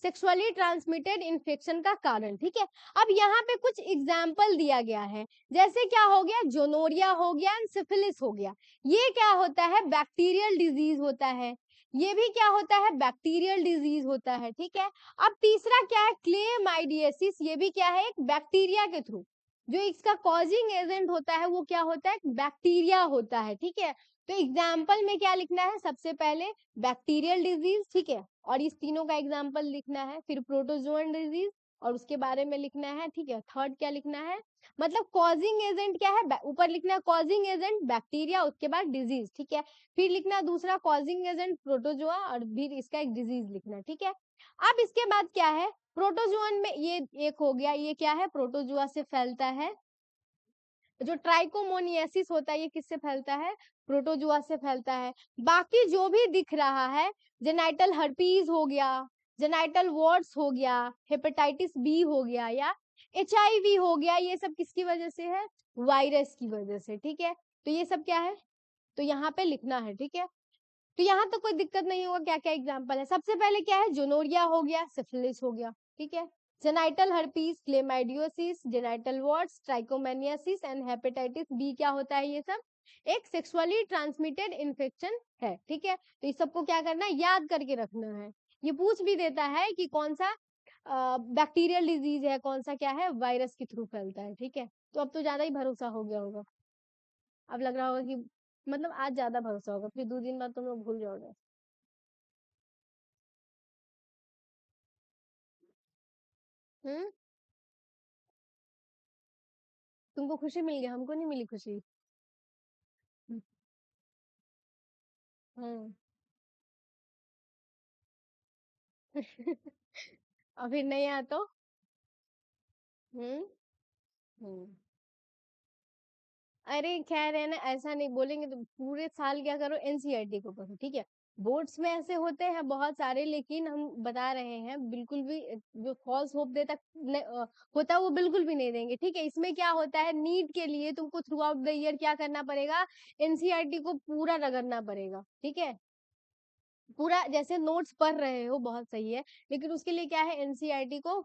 सेक्सुअली ट्रांसमिटेड इन्फेक्शन का कारण, ठीक है। अब यहाँ पे कुछ एग्जाम्पल दिया गया है, जैसे क्या हो गया, जोनोरिया हो गया एंड सिफिलिस हो गया, ये क्या होता है, बैक्टीरियल डिजीज होता है, ये भी क्या होता है, बैक्टीरियल डिजीज होता है, ठीक है। अब तीसरा क्या है, क्लेमाइडियसिस, ये भी क्या है, एक बैक्टीरिया के थ्रू, जो इसका कॉजिंग एजेंट होता है वो क्या होता है, बैक्टीरिया होता है, ठीक है। तो एग्जाम्पल में क्या लिखना है, सबसे पहले बैक्टीरियल डिजीज, ठीक है, और इस तीनों का एग्जाम्पल लिखना है, फिर प्रोटोजोअन डिजीज और उसके बारे में लिखना है, ठीक है। थर्ड क्या लिखना है, मतलब कॉजिंग एजेंट क्या है, ऊपर लिखना है कॉजिंग एजेंट बैक्टीरिया, उसके बाद डिजीज, ठीक है। फिर लिखना दूसरा कॉजिंग एजेंट प्रोटोजोआ और फिर इसका एक डिजीज लिखना, ठीक है। अब इसके बाद क्या है, प्रोटोजोअन में ये एक हो गया, ये क्या है, प्रोटोजोआ से फैलता है। जो ट्राइकोमोनियासिस होता है ये किससे फैलता है, प्रोटोजुआ से फैलता है। बाकी जो भी दिख रहा है, जेनाइटल हर्पीज हो गया, जेनाइटल वॉर्ड्स हो गया, हेपेटाइटिस बी हो गया या HIV हो गया, ये सब किसकी वजह से है, वायरस की वजह से, ठीक है। तो ये सब क्या है, तो यहाँ पे लिखना है, ठीक है। तो यहाँ तो कोई दिक्कत नहीं होगा, क्या क्या एग्जाम्पल है, सबसे पहले क्या है, जोनोरिया हो गया, सिफिलिस हो गया, ठीक है। Genital herpes, chlamydiosis, genital warts, trichomoniasis and hepatitis B क्या होता है, ये सब एक सेक्सुअली ट्रांसमिटेड इन्फेक्शन है, ठीक है। तो इस सबको क्या करना है, याद करके रखना है। ये पूछ भी देता है कि कौन सा बैक्टीरियल डिजीज है, कौन सा क्या है, वायरस के थ्रू फैलता है, ठीक है। तो अब तो ज्यादा ही भरोसा हो गया होगा, अब लग रहा होगा कि मतलब आज ज्यादा भरोसा होगा, फिर 2 दिन बाद तुम लोग भूल जाओगे। हम्म, तुमको खुशी मिल गया, हमको नहीं मिली खुशी। हम्म। और फिर नहीं आया तो, हम्म। हम्म। अरे खैर है ना, ऐसा नहीं बोलेंगे तो पूरे साल क्या करो, NCERT को पढ़ो, ठीक है। बोर्ड्स में ऐसे होते हैं बहुत सारे, लेकिन हम बता रहे हैं बिल्कुल भी जो फॉल्स होप दे तक होता है वो बिल्कुल भी नहीं देंगे। ठीक है, इसमें क्या होता है, नीट के लिए तुमको थ्रू आउट द ईयर क्या करना पड़ेगा, एनसीईआरटी को पूरा रगड़ना पड़ेगा। ठीक है, पूरा जैसे नोट्स पढ़ रहे हो बहुत सही है, लेकिन उसके लिए क्या है, एनसीईआरटी को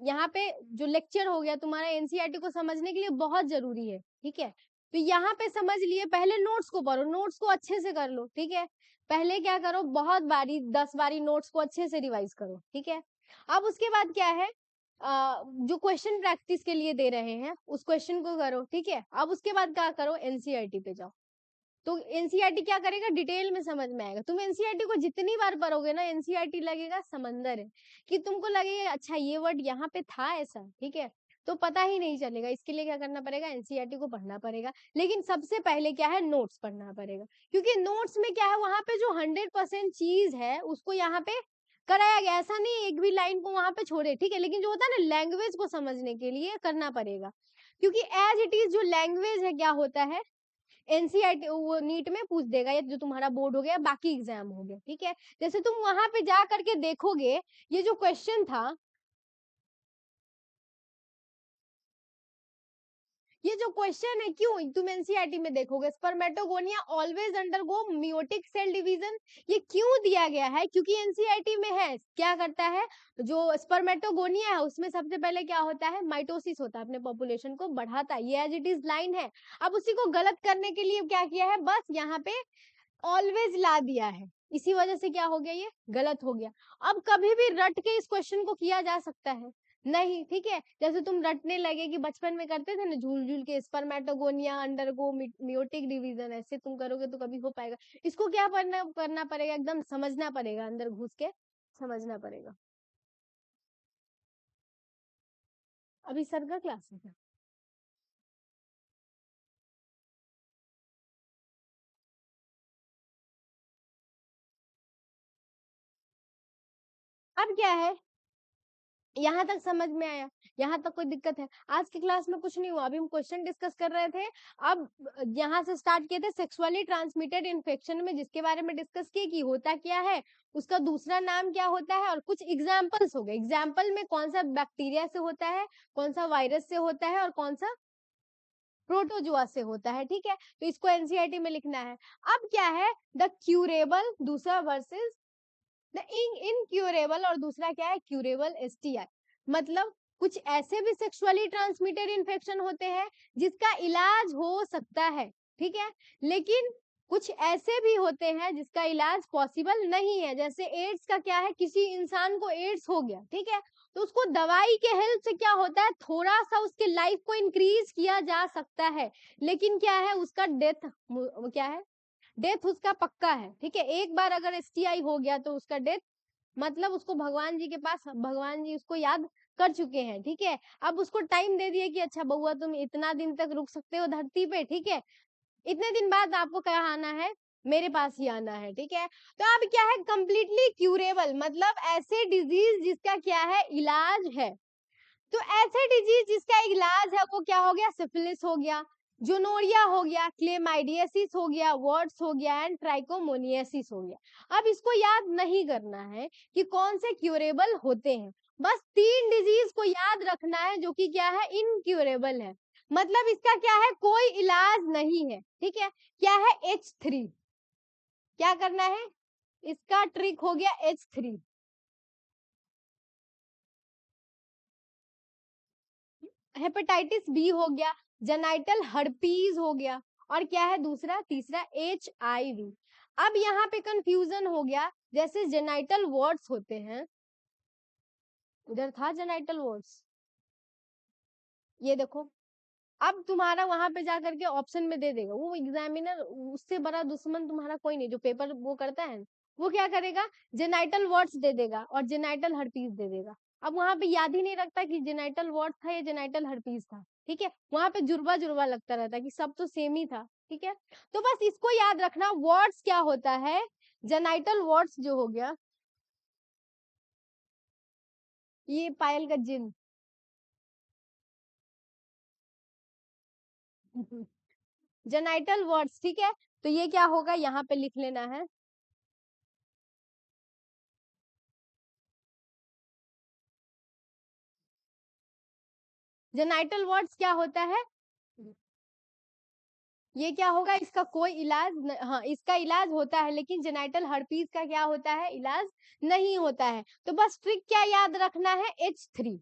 यहाँ पे जो लेक्चर हो गया तुम्हारा एनसीईआरटी को समझने के लिए बहुत जरूरी है। ठीक है, तो यहाँ पे समझ लिए, पहले नोट्स को पढ़ो, नोट्स को अच्छे से कर लो। ठीक है, पहले क्या करो, बहुत बारी 10 बारी नोट्स को अच्छे से रिवाइज करो। ठीक है, अब उसके बाद क्या है, जो क्वेश्चन प्रैक्टिस के लिए दे रहे हैं उस क्वेश्चन को करो। ठीक है, अब उसके बाद क्या करो, एनसीईआरटी पे जाओ। तो एनसीईआरटी क्या करेगा, डिटेल में समझ में आएगा। तुम एनसीईआरटी को जितनी बार पढ़ोगे ना, एनसीईआरटी लगेगा समंदर है, कि तुमको लगेगा अच्छा ये वर्ड यहाँ पे था ऐसा। ठीक है, तो पता ही नहीं चलेगा। इसके लिए क्या करना पड़ेगा, एनसीईआरटी को पढ़ना पड़ेगा, लेकिन सबसे पहले क्या है, नोट्स पढ़ना पड़ेगा। क्योंकि नोट्स में क्या है, वहां पे जो 100% चीज है उसको यहाँ पे कराया गया, ऐसा नहीं एक भी लाइन को वहां पे छोड़े। ठीक है, लेकिन जो होता है ना, लैंग्वेज को समझने के लिए करना पड़ेगा, क्योंकि एज इट इज जो लैंग्वेज है क्या होता है, एनसीईआरटी वो नीट में पूछ देगा, या जो तुम्हारा बोर्ड हो गया, बाकी एग्जाम हो गया। ठीक है, जैसे तुम वहां पे जा करके देखोगे, ये जो क्वेश्चन था, ये जो क्वेश्चन है, क्यों तुम एनसीईआरटी में देखोगे, spermatogonia always undergo meiotic cell division, ये क्यों दिया गया है, क्योंकि एनसीईआरटी में है, क्या करता है, जो स्पर्मेटोगोनिया है उसमें सबसे पहले क्या होता है, माइटोसिस होता है, अपने पॉपुलेशन को बढ़ाता है, ये एज इट इज लाइन है। अब उसी को गलत करने के लिए क्या किया है, बस यहाँ पे ऑलवेज ला दिया है, इसी वजह से क्या हो गया, ये गलत हो गया। अब कभी भी रट के इस क्वेश्चन को किया जा सकता है नहीं। ठीक है, जैसे तुम रटने लगे कि बचपन में करते थे ना, झूल झूल के, स्पर्मेटोगोनिया अंडरगो मियोटिक डिवीजन, ऐसे तुम करोगे तो कभी हो पाएगा। इसको क्या करना पड़ेगा, एकदम समझना पड़ेगा, अंदर घुस के समझना पड़ेगा। अभी सर का क्लास है क्या? अब क्या है, यहाँ तक समझ में आया, यहाँ तक कोई दिक्कत है? आज की क्लास में कुछ नहीं हुआ, अभी हम क्वेश्चन डिस्कस कर रहे थे। अब यहाँ से स्टार्ट किए थे सेक्सुअली ट्रांसमिटेड इन्फेक्शन में, जिसके बारे में डिस्कस किए कि होता क्या है, उसका दूसरा नाम क्या होता है, और कुछ एग्जाम्पल्स हो गए। एग्जाम्पल में कौन सा बैक्टीरिया से होता है, कौन सा वायरस से होता है, और कौन सा प्रोटोजुआ से होता है। ठीक है, तो इसको एनसीईआरटी में लिखना है। अब क्या है, द क्यूरेबल दूसरा वर्सेस द इनक्यूरेबल, और दूसरा क्या है, क्यूरेबल एसटीआई। मतलब कुछ ऐसे भी सेक्सुअली ट्रांसमिटेड इन्फेक्शन होते हैं जिसका इलाज हो सकता है। ठीक है, लेकिन कुछ ऐसे भी होते हैं जिसका इलाज पॉसिबल नहीं है। जैसे एड्स का क्या है, किसी इंसान को एड्स हो गया, ठीक है, तो उसको दवाई के हेल्प से क्या होता है, थोड़ा सा उसके लाइफ को इंक्रीज किया जा सकता है, लेकिन क्या है, उसका डेथ क्या है, डेथ उसका पक्का है। ठीक है, एक बार अगर एसटीआई हो गया तो उसका डेथ, मतलब उसको भगवान जी के पास, भगवान जी उसको याद कर चुके हैं। ठीक है, अब उसको टाइम दे दिए कि अच्छा बउआ तुम इतना दिन तक रुक सकते हो धरती पे। ठीक है, इतने दिन बाद आपको क्या आना है, मेरे पास ही आना है। ठीक है, तो अब क्या है, कंप्लीटली क्यूरेबल, मतलब ऐसे डिजीज जिसका क्या है, इलाज है। तो ऐसे डिजीज जिसका इलाज है वो क्या हो गया, सिफिलिस हो गया, जोनोरिया हो गया, क्लेमाइडियसिस हो गया, वर्ड्स हो गया, एंड ट्राइकोमोनियासिस हो गया। अब इसको याद नहीं करना है कि कौन से क्यूरेबल होते हैं, बस 3 डिजीज को याद रखना है जो कि क्या है, इनक्यूरेबल है, मतलब इसका क्या है, कोई इलाज नहीं है। ठीक है, क्या है, H3, क्या करना है, इसका ट्रिक हो गया H3। हेपेटाइटिस बी हो गया, जेनाइटल हर्पीज हो गया, और क्या है दूसरा, तीसरा HIV। अब यहाँ पे कंफ्यूजन हो गया, जैसे जेनाइटल वॉर्ड्स होते हैं, उधर था जेनाइटल वॉर्ड्स, ये देखो। अब तुम्हारा वहां पे जा करके ऑप्शन में दे देगा वो एग्जामिनर, उससे बड़ा दुश्मन तुम्हारा कोई नहीं, जो पेपर वो करता है वो क्या करेगा, जेनाइटल वॉर्ड्स दे देगा और जेनाइटल हर्पीज दे देगा। अब वहां पे याद ही नहीं रखता कि जेनाइटल वॉर्ड था या जेनाइटल हर्पीज था। ठीक है, वहां पे जुड़वा जुड़वा लगता रहता है कि सब तो सेम ही था। ठीक है, तो बस इसको याद रखना, वॉर्ड्स क्या होता है, जेनाइटल वॉर्ड्स जो हो गया, ये पायल का जिन जेनाइटल वर्ड्स। ठीक है, तो ये क्या होगा, यहाँ पे लिख लेना है, जेनाइटल वार्ड्स क्या होता है, ये क्या होगा, इसका कोई इलाज हाँ इसका इलाज होता है, लेकिन जेनाइटल हर्पीज का क्या होता है, इलाज नहीं होता है। तो बस ट्रिक क्या याद रखना है, H3।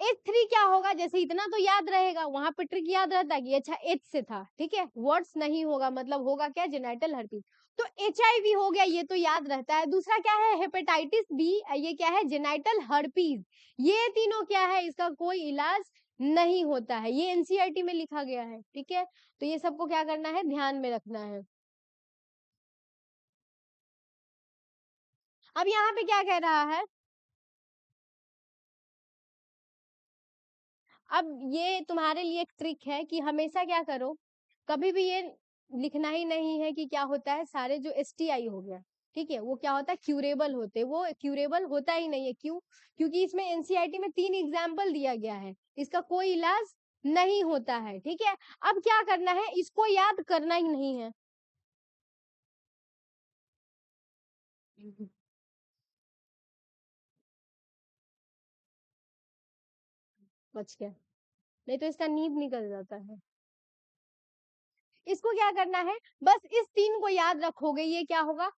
H3 क्या होगा, जैसे इतना तो याद रहेगा, वहां पे ट्रिक याद रहता है कि अच्छा H से था, ठीक है, वर्ड्स नहीं होगा, मतलब होगा क्या, जेनाइटल हर्पीज। तो HIV हो गया, ये तो याद रहता है। दूसरा क्या है, हेपेटाइटिस बी, ये क्या है, जेनाइटल हर्पीज। ये तीनों क्या है, इसका कोई इलाज नहीं होता है, ये एनसीईआरटी में लिखा गया है, ठीक है। तो ये सबको क्या करना है, ध्यान में रखना है। अब यहाँ पे क्या कह रहा है, अब ये तुम्हारे लिए एक ट्रिक है कि हमेशा क्या करो, कभी भी ये लिखना ही नहीं है कि क्या होता है, सारे जो STI हो गया, ठीक है, वो क्या होता है, क्यूरेबल होते, वो क्यूरेबल होता ही नहीं है। क्यों, क्योंकि इसमें एनसीईआरटी में 3 एग्जाम्पल दिया गया है, इसका कोई इलाज नहीं होता है, ठीक है। अब क्या करना है, इसको याद करना ही नहीं है। बच गया, नहीं तो इसका नींद निकल जाता है। इसको क्या करना है, बस इस 3 को याद रखोगे, ये क्या होगा,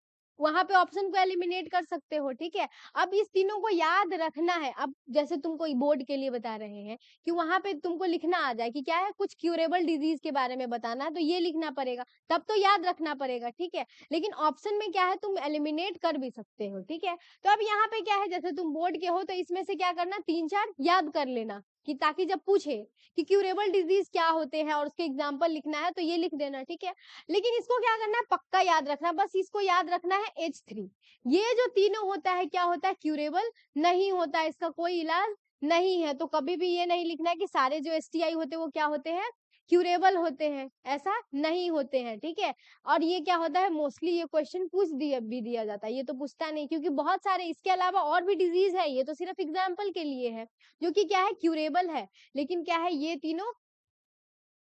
वहां पे ऑप्शन को एलिमिनेट कर सकते हो, ठीक है। अब इस तीनों को याद रखना है। अब जैसे तुमको बोर्ड के लिए बता रहे हैं कि वहां पे तुमको लिखना आ जाए कि क्या है, कुछ क्यूरेबल डिजीज के बारे में बताना है, तो ये लिखना पड़ेगा, तब तो याद रखना पड़ेगा, ठीक है। लेकिन ऑप्शन में क्या है, तुम एलिमिनेट कर भी सकते हो, ठीक है। तो अब यहाँ पे क्या है, जैसे तुम बोर्ड के हो तो इसमें से क्या करना, 3-4 याद कर लेना, कि ताकि जब पूछे कि क्यूरेबल डिजीज क्या होते हैं और उसके एग्जाम्पल लिखना है, तो ये लिख देना, ठीक है। लेकिन इसको क्या करना है, पक्का याद रखना, बस इसको याद रखना है H3। ये जो तीनों होता है, क्या होता है, क्यूरेबल नहीं होता है, इसका कोई इलाज नहीं है। तो कभी भी ये नहीं लिखना है कि सारे जो STI होते हैं वो क्या होते हैं, क्यूरेबल होते हैं, ऐसा नहीं होते हैं, ठीक है। और ये क्या होता है, मोस्टली ये क्वेश्चन पूछ दिया भी दिया जाता है, ये तो पूछता नहीं, क्योंकि बहुत सारे इसके अलावा और भी डिजीज है, ये तो सिर्फ एग्जाम्पल के लिए है, जो कि क्या है, क्यूरेबल है। लेकिन क्या है, ये तीनों,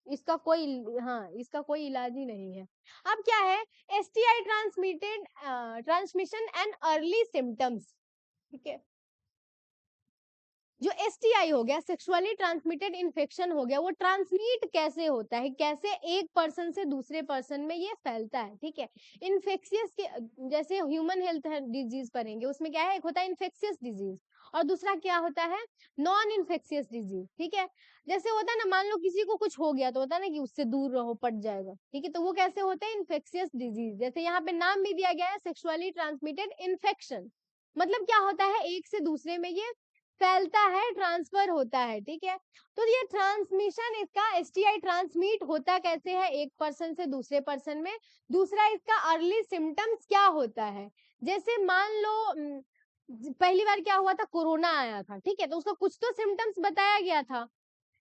इसका कोई, हाँ इसका कोई इलाज ही नहीं है। अब क्या है, STI transmitted transmission and early symptoms, ठीक है। जो STI हो गया, सेक्सुअली ट्रांसमिटेड इन्फेक्शन हो गया, वो ट्रांसमिट कैसे होता है, कैसे एक पर्सन से दूसरे पर्सन में ये फैलता है, ठीक है। इन्फेक्शियस के, जैसे ह्यूमन हेल्थ डिजीज पढ़ेंगे, उसमें क्या है, एक होता है इन्फेक्शियस डिजीज, और दूसरा क्या होता है, नॉन इन्फेक्शियस डिजीज, ठीक है। जैसे होता है ना, मान लो किसी को कुछ हो गया, तो होता है ना कि उससे दूर रहो, पट जाएगा, ठीक है, तो वो कैसे होते हैं, इन्फेक्शियस डिजीज। जैसे यहाँ पे नाम भी दिया गया है, सेक्सुअली ट्रांसमिटेड इन्फेक्शन, मतलब क्या होता है, एक से दूसरे में ये फैलता है, ट्रांसफर होता है, ठीक है। तो ये ट्रांसमिशन, इसका STI ट्रांसमिट होता कैसे है, एक पर्सन से दूसरे पर्सन में। दूसरा, इसका अर्ली सिम्टम्स क्या होता है, जैसे मान लो पहली बार क्या हुआ था, कोरोना आया था, ठीक है, तो उसका कुछ तो सिम्टम्स बताया गया था,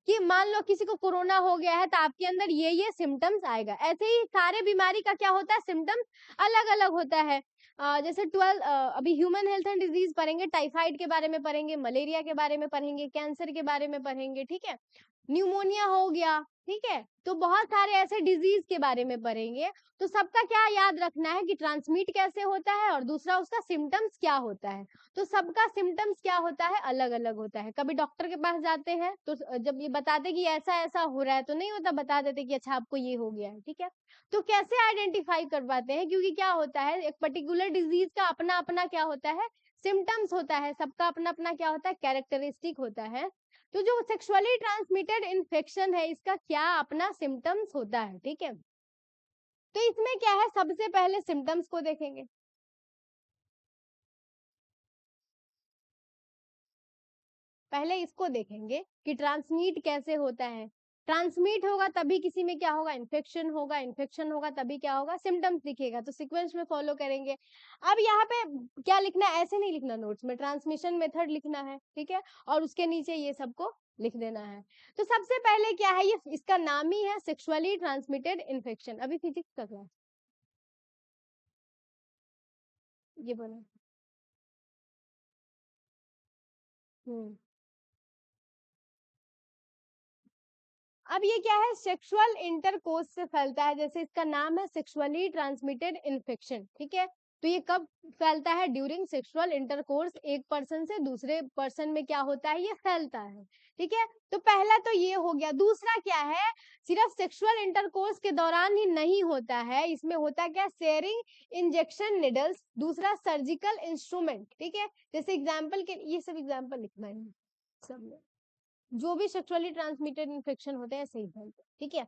कि मान लो किसी को कोरोना हो गया है तो आपके अंदर ये सिम्टम्स आएगा। ऐसे ही सारे बीमारी का क्या होता है, सिम्टम्स अलग अलग होता है। जैसे 12 अभी ह्यूमन हेल्थ एंड डिजीज पढ़ेंगे, टाइफाइड के बारे में पढ़ेंगे, मलेरिया के बारे में पढ़ेंगे, कैंसर के बारे में पढ़ेंगे, ठीक है, न्यूमोनिया हो गया, ठीक है। तो बहुत सारे ऐसे डिजीज के बारे में पढ़ेंगे। तो सबका क्या याद रखना है कि ट्रांसमिट कैसे होता है, और दूसरा उसका सिम्टम्स क्या होता है। तो सबका सिम्टम्स क्या होता है, अलग अलग होता है। कभी डॉक्टर के पास जाते हैं तो जब ये बताते कि ऐसा ऐसा हो रहा है, तो नहीं होता, बता देते कि अच्छा आपको ये हो गया है, ठीक है। तो कैसे आइडेंटिफाई कर पाते हैं, क्योंकि क्या होता है, एक पर्टिकुलर डिजीज का अपना अपना क्या होता है, सिम्टम्स होता है, सबका अपना अपना क्या होता है, कैरेक्टरिस्टिक होता है। तो जो सेक्सुअली ट्रांसमिटेड इन्फेक्शन है, इसका क्या अपना सिम्टम्स होता है, ठीक है। तो इसमें क्या है, सबसे पहले सिम्टम्स को देखेंगे। पहले इसको देखेंगे कि ट्रांसमिट कैसे होता है। ट्रांसमिट होगा तभी किसी में क्या होगा, इन्फेक्शन होगा, इन्फेक्शन होगा तभी क्या होगा, सिम्टम्स दिखेगा। तो सीक्वेंस में फॉलो करेंगे। अब यहाँ पे क्या लिखना है, ऐसे नहीं लिखना नोट्स में, ट्रांसमिशन मेथड लिखना है, ठीक है, और उसके नीचे ये सबको लिख देना है। तो सबसे पहले क्या है, ये इसका नाम ही है सेक्सुअली ट्रांसमिटेड इन्फेक्शन। अभी फिजिक्स का क्लास, ये बोला। हम्म। अब ये क्या है, सेक्सुअल इंटरकोर्स से फैलता है, जैसे इसका नाम है सेक्सुअली ट्रांसमिटेड इन्फेक्शन, ठीक है। तो ये कब फैलता है? ड्यूरिंग सेक्सुअल इंटरकोर्स, एक पर्सन से दूसरे पर्सन में क्या होता है? ये फैलता है, ठीक है। तो पहला तो ये हो गया। दूसरा क्या है? सिर्फ सेक्सुअल इंटरकोर्स के दौरान ही नहीं होता है, इसमें होता क्या? शेयरिंग इंजेक्शन निडल्स, दूसरा सर्जिकल इंस्ट्रूमेंट, ठीक है। जैसे एग्जाम्पल के, ये सब एग्जाम्पल लिखना है सब में, जो भी सेक्सुअली ट्रांसमिटेड इन्फेक्शन होते हैं सही फैलते हैं, ठीक है।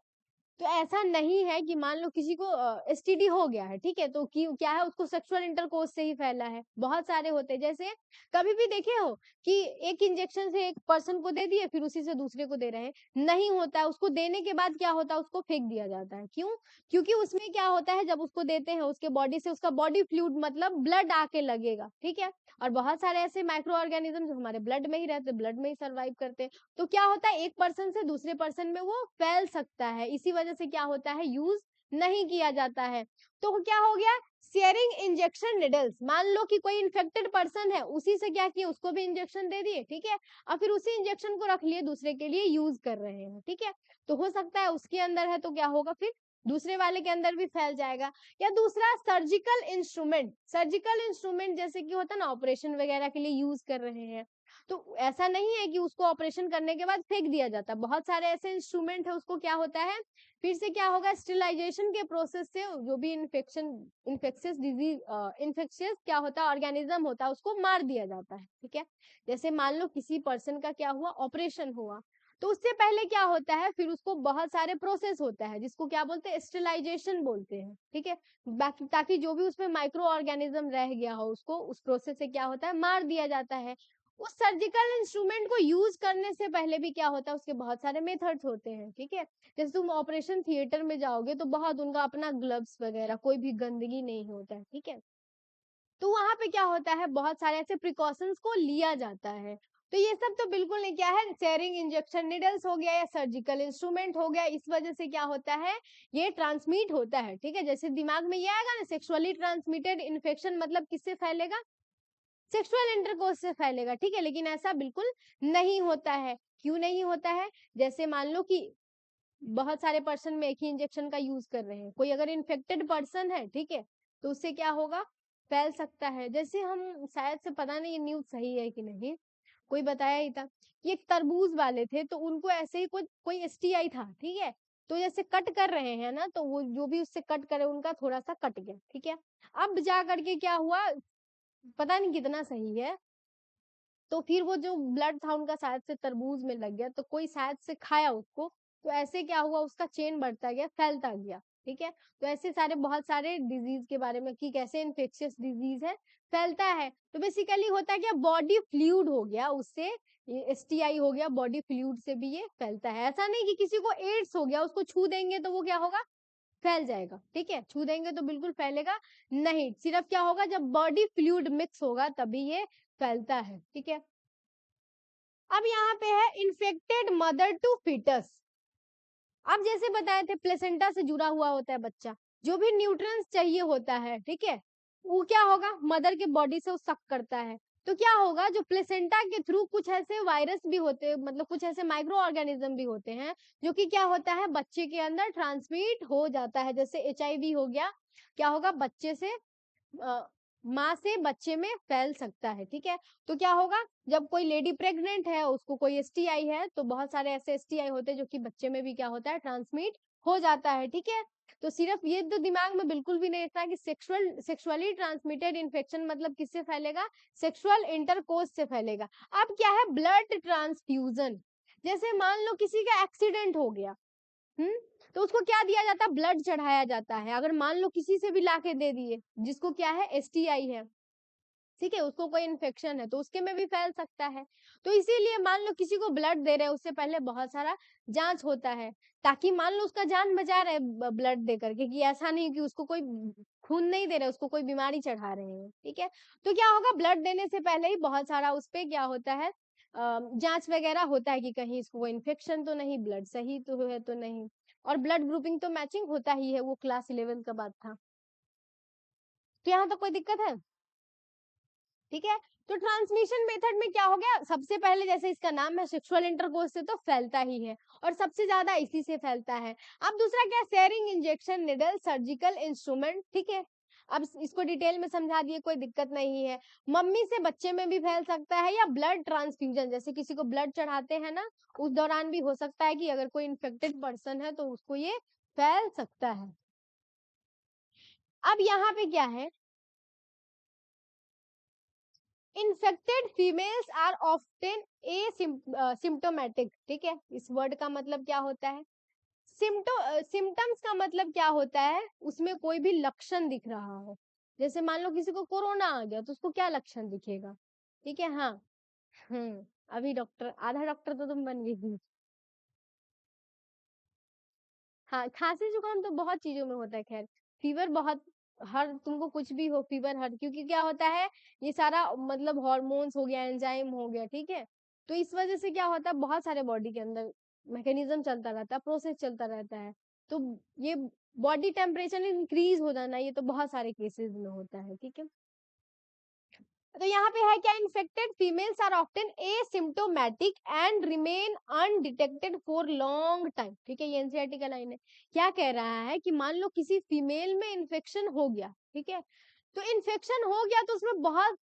तो ऐसा नहीं है कि मान लो किसी को एसटीडी हो गया है, ठीक है, तो क्या है, उसको सेक्सुअल इंटरकोर्स से ही फैला है। बहुत सारे होते हैं, जैसे कभी भी देखे हो कि एक इंजेक्शन से एक पर्सन को दे दिए, फिर उसी से दूसरे को दे रहे हैं, नहीं होता है। उसको देने के बाद क्या होता है? उसको फेंक दिया जाता है। क्यों? क्योंकि उसमें क्या होता है, जब उसको देते हैं उसके बॉडी से उसका बॉडी फ्लूइड मतलब ब्लड आके लगेगा, ठीक है। और बहुत सारे ऐसे माइक्रो ऑर्गेनिज्म जो हमारे ब्लड में ही रहते, ब्लड में ही सर्वाइव करते हैं, तो क्या होता है, एक पर्सन से दूसरे पर्सन में वो फैल सकता है। इसी वजह से क्या होता है, यूज नहीं किया जाता है। तो क्या हो गया? शेयरिंग इंजेक्शन निडल्स, मान लो कि कोई इन्फेक्टेड पर्सन है, उसी से क्या किया, उसको भी इंजेक्शन दे दिए, ठीक है, और फिर उसी इंजेक्शन को रख लिए, दूसरे के लिए यूज कर रहे हैं, ठीक है। तो हो सकता है उसके अंदर है, तो क्या होगा, फिर दूसरे वाले के अंदर भी फैल जाएगा। या दूसरा सर्जिकल इंस्ट्रूमेंट, सर्जिकल इंस्ट्रूमेंट जैसे कि होता है ना, ऑपरेशन वगैरह के लिए यूज कर रहे हैं, तो ऐसा नहीं है कि उसको ऑपरेशन करने के बाद फेंक दिया जाता। बहुत सारे ऐसे इंस्ट्रूमेंट है, उसको क्या होता है, फिर से क्या होगा, स्टेरिलाइजेशन के प्रोसेस से जो भी इन्फेक्शियस डिजीज, इन्फेक्शियस क्या होता है, ऑर्गेनिज्म होता है, उसको मार दिया जाता है, ठीक है। जैसे मान लो किसी पर्सन का क्या हुआ, ऑपरेशन हुआ, तो उससे पहले क्या होता है, फिर उसको बहुत सारे प्रोसेस होता है, जिसको क्या बोलते हैं, स्टेरिलाइजेशन बोलते हैं, ठीक है। बाकी ताकि जो भी उसमें माइक्रो ऑर्गेनिज्म रह गया हो, उसको उस प्रोसेस से क्या होता है, मार दिया जाता है। उस सर्जिकल इंस्ट्रूमेंट को यूज करने से पहले भी क्या होता है, उसके बहुत सारे मेथड्स होते हैं, ठीक है। जैसे तुम ऑपरेशन थिएटर में जाओगे तो बहुत उनका अपना ग्लव्स वगैरह, कोई भी गंदगी नहीं होता है, ठीक है। तो वहां पे क्या होता है, बहुत सारे ऐसे प्रिकॉशंस को लिया जाता है। तो ये सब तो बिल्कुल नहीं, क्या है, शेयरिंग इंजेक्शन निडल्स हो गया या सर्जिकल इंस्ट्रूमेंट हो गया, इस वजह से क्या होता है, ये ट्रांसमिट होता है, ठीक है। जैसे दिमाग में ये आएगा ना, सेक्सुअली ट्रांसमिटेड इन्फेक्शन मतलब किससे फैलेगा, सेक्सुअल इंटरकोर्स से फैलेगा, ठीक है। लेकिन ऐसा बिल्कुल नहीं होता है। क्यों नहीं होता है? जैसे मान लो कि बहुत सारे पर्सन में एक ही इंजेक्शन का यूज कर रहे हैं, कोई अगर इन्फेक्टेड पर्सन है, ठीक है, तो उससे क्या होगा, फैल सकता है। जैसे हम शायद से, पता नहीं ये न्यूज सही है कि नहीं, कोई बताया ही था कि एक तरबूज वाले थे, तो उनको ऐसे ही कोई एसटीआई था, ठीक है। तो जैसे कट कर रहे हैं ना, तो वो जो भी उससे कट करे उनका थोड़ा सा कट गया, ठीक है। अब जा करके क्या हुआ, पता नहीं कितना सही है, तो फिर वो जो ब्लड था उनका शायद से तरबूज में लग गया, तो कोई शायद से खाया उसको, तो ऐसे क्या हुआ, उसका चेन बढ़ता गया, फैलता गया, ठीक है। तो ऐसे सारे बहुत सारे डिजीज के बारे में कि कैसे इन्फेक्शियस डिजीज है, फैलता है। तो बेसिकली होता क्या, बॉडी फ्लूइड हो गया उससे, एसटीआई हो गया, बॉडी फ्लूइड से भी ये फैलता है। ऐसा नहीं कि किसी को एड्स हो गया, उसको छू देंगे तो वो क्या होगा, फैल जाएगा, ठीक है। छू देंगे तो बिल्कुल फैलेगा नहीं, सिर्फ क्या होगा, जब बॉडी फ्लूइड मिक्स होगा तभी ये फैलता है, ठीक है। अब यहाँ पे है इन्फेक्टेड मदर टू फीटस। अब जैसे बताए थे, प्लेसेंटा से जुड़ा हुआ होता है बच्चा, जो भी न्यूट्रिएंट्स चाहिए होता है, ठीक है, वो क्या होगा, मदर के बॉडी से वो सक करता है। तो क्या होगा, जो प्लेसेंटा के थ्रू कुछ ऐसे वायरस भी होते हैं, मतलब कुछ ऐसे माइक्रो ऑर्गेनिज्म भी होते हैं, जो कि क्या होता है, बच्चे के अंदर ट्रांसमिट हो जाता है। जैसे एचआईवी हो गया, क्या होगा, बच्चे से माँ से बच्चे में फैल सकता है, ठीक है। तो क्या होगा, जब कोई लेडी प्रेग्नेंट है, उसको कोई एसटीआई है, तो बहुत सारे ऐसे एसटीआई होते हैं जो कि बच्चे में भी क्या होता है, ट्रांसमिट हो जाता है, ठीक है। तो सिर्फ ये तो दिमाग में बिल्कुल भी नहीं रखना कि सेक्सुअली ट्रांसमिटेड इन्फेक्शन मतलब किससे फैलेगा, सेक्सुअल इंटरकोर्स से फैलेगा। अब क्या है, ब्लड ट्रांसफ्यूजन। जैसे मान लो किसी का एक्सीडेंट हो गया, तो उसको क्या दिया जाता है, ब्लड चढ़ाया जाता है। अगर मान लो किसी से भी लाके दे दिए, जिसको क्या है, एसटीआई है, ठीक है, उसको कोई इन्फेक्शन है, तो उसके में भी फैल सकता है। तो इसीलिए मान लो किसी को ब्लड दे रहे हैं, उससे पहले बहुत सारा जांच होता है, ताकि मान लो उसका जान बचा रहे ब्लड दे करके, कि ऐसा नहीं कि उसको कोई खून नहीं दे रहे, उसको कोई बीमारी चढ़ा रहे हैं, ठीक है। तो क्या होगा, ब्लड देने से पहले ही बहुत सारा उस पे क्या होता है, जांच वगैरह होता है कि कहीं इसको कोई इन्फेक्शन तो नहीं, ब्लड सही तो है तो नहीं। और ब्लड ग्रुपिंग तो मैचिंग होता ही है, वो क्लास 11 का बात था। तो यहाँ तो कोई दिक्कत है, ठीक है। तो ट्रांसमिशन मेथड में क्या हो गया, सबसे पहले जैसे इसका नाम है, सेक्सुअल इंटरकोर्स से तो फैलता ही है, और सबसे ज्यादा इसी से फैलता है। अब दूसरा क्या, sharing injection needle surgical instrument, ठीक है। अब इसको डिटेल में समझा दिए, कोई दिक्कत नहीं है। मम्मी से बच्चे में भी फैल सकता है, या ब्लड ट्रांसफ्यूजन, जैसे किसी को ब्लड चढ़ाते हैं ना, उस दौरान भी हो सकता है कि अगर कोई इन्फेक्टेड पर्सन है तो उसको ये फैल सकता है। अब यहाँ पे क्या है, infected females are often asymptomatic, ठीक है। इस वर्ड का मतलब क्या होता है, सिम्टम्स का मतलब क्या होता है, उसमें कोई भी लक्षण दिख रहा हो। जैसे मान लो किसी को कोरोना आ गया तो उसको क्या लक्षण दिखेगा, ठीक है। हाँ, अभी डॉक्टर, आधा डॉक्टर तो तुम बन गई। हाँ, खांसी जुकाम तो बहुत चीजों में होता है, खैर फीवर बहुत, हर तुमको कुछ भी हो फीवर, हर, क्योंकि क्या होता है, ये सारा मतलब हार्मोन्स हो गया, एंजाइम हो गया, ठीक है। तो इस वजह से क्या होता है, बहुत सारे बॉडी के अंदर मैकेनिज्म चलता रहता है, प्रोसेस चलता रहता है। तो ये बॉडी टेम्परेचर इंक्रीज हो जाना, ये तो बहुत सारे केसेस में होता है, ठीक है। तो यहाँ पे है क्या, infected females are often asymptomatic and remain undetected for long time, ठीक है। ये एनसीईआरटी का लाइन है। क्या कह रहा है कि मान लो किसी फीमेल में इन्फेक्शन हो गया, ठीक है, तो इन्फेक्शन हो गया तो उसमें बहुत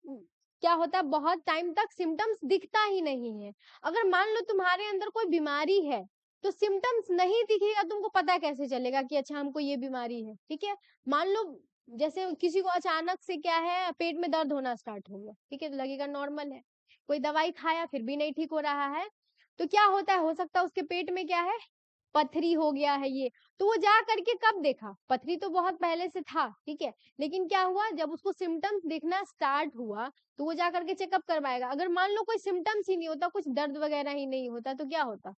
क्या होता है, बहुत टाइम तक सिम्टम्स दिखता ही नहीं है। अगर मान लो तुम्हारे अंदर कोई बीमारी है तो सिम्टम्स नहीं दिखेगा, तुमको पता कैसे चलेगा कि अच्छा हमको ये बीमारी है, ठीक है। मान लो जैसे किसी को अचानक से क्या है, पेट में दर्द होना स्टार्ट हो गया, ठीक है, तो लगेगा नॉर्मल है। कोई दवाई खाया फिर भी नहीं ठीक हो रहा है, तो क्या होता है, हो सकता है उसके पेट में क्या है, पथरी हो गया है ये। तो वो जा करके कब देखा, पथरी तो बहुत पहले से था, ठीक है, लेकिन क्या हुआ, जब उसको सिम्टम्स दिखना स्टार्ट हुआ तो वो जा करके चेकअप करवाएगा। अगर मान लो कोई सिम्टम्स ही नहीं होता, कुछ दर्द वगैरह ही नहीं होता, तो क्या होता,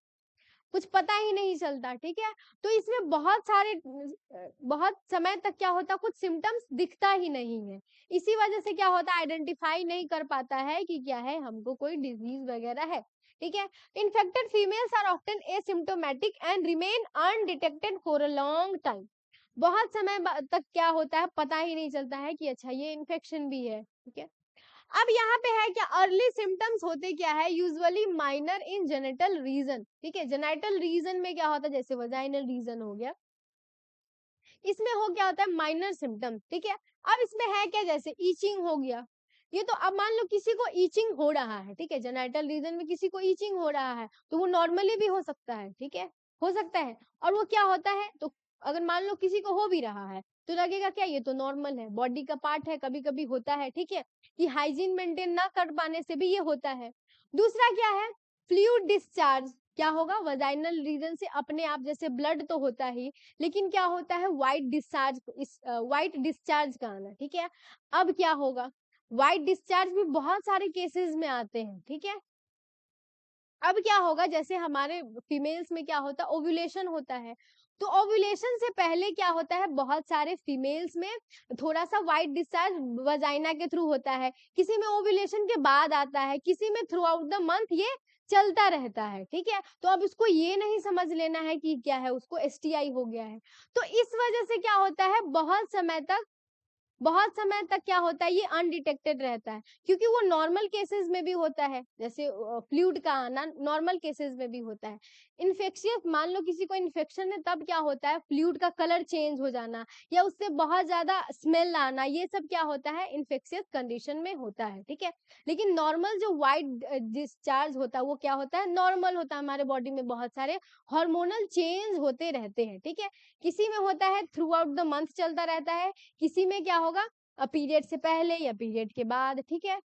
कुछ पता ही नहीं चलता, ठीक है। तो इसमें बहुत सारे बहुत समय तक क्या होता, कुछ सिम्टम्स दिखता ही नहीं है। इसी वजह से क्या होता है, आइडेंटिफाई नहीं कर पाता है कि क्या है, हमको कोई डिजीज वगैरह है, ठीक है। Infected females are often asymptomatic and remain undetected for a long time. बहुत समय तक क्या होता है, पता ही नहीं चलता है कि अच्छा ये इन्फेक्शन भी है, ठीक है। अब यहाँ पे है क्या, अर्ली सिम्टम्स होते क्या है, यूजुअली माइनर इन जेनिटल रीजन, ठीक है। जेनिटल रीजन में क्या होता है, जैसे वजाइनल रीजन हो गया, इसमें हो क्या होता है, माइनर सिम्टम, ठीक है। अब इसमें है क्या, जैसे ईचिंग हो गया, ये तो अब मान लो किसी को ईचिंग हो रहा है, ठीक है, जेनिटल रीजन में किसी को ईचिंग हो रहा है, तो वो नॉर्मली भी हो सकता है, ठीक है, हो सकता है। और वो क्या होता है, तो अगर मान लो किसी को हो भी रहा है तो लगेगा क्या, ये तो नॉर्मल है, बॉडी का पार्ट है, कभी कभी होता है, ठीक है, कि हाइजीन मेंटेन ना कर पाने से भी ये होता है। दूसरा क्या है, फ्लूइड डिस्चार्ज, क्या होगा, वजाइनल रीजन से अपने आप, जैसे ब्लड तो होता ही, लेकिन क्या होता है, व्हाइट डिस्चार्ज, व्हाइट डिस्चार्ज का आना, ठीक है। अब क्या होगा, व्हाइट डिस्चार्ज भी बहुत सारे केसेस में आते हैं, ठीक है। अब क्या होगा, जैसे हमारे फीमेल्स में क्या होता है, ओव्यूलेशन होता है, तो ओव्यूलेशन से पहले क्या होता है, बहुत सारे फीमेल्स में थोड़ा सा व्हाइट डिस्चार्ज वजाइना के थ्रू होता है, किसी में ओव्यूलेशन के बाद आता है, किसी में थ्रू आउट द मंथ ये चलता रहता है, ठीक है। तो अब इसको ये नहीं समझ लेना है कि क्या है, उसको एसटीआई हो गया है। तो इस वजह से क्या होता है, बहुत समय तक क्या होता है, ये अनडिटेक्टेड रहता है, क्योंकि वो नॉर्मल केसेस में भी होता है, जैसे फ्लूइड का आना नॉर्मल केसेस में भी होता है। इन्फेक्शियस, मान लो किसी को इन्फेक्शन है, तब क्या होता है, फ्लूइड का कलर चेंज हो जाना या उससे बहुत ज्यादा स्मेल आना, ये सब क्या होता है, इन्फेक्शियस कंडीशन में होता है, ठीक है। लेकिन नॉर्मल जो व्हाइट डिस्चार्ज होता है वो क्या होता है, नॉर्मल होता है, हमारे बॉडी में बहुत सारे हार्मोनल चेंज होते रहते हैं, ठीक है। किसी में होता है थ्रू आउट द मंथ चलता रहता है, किसी में क्या होगा, पीरियड से पहले या पीरियड के बाद, ठीक है।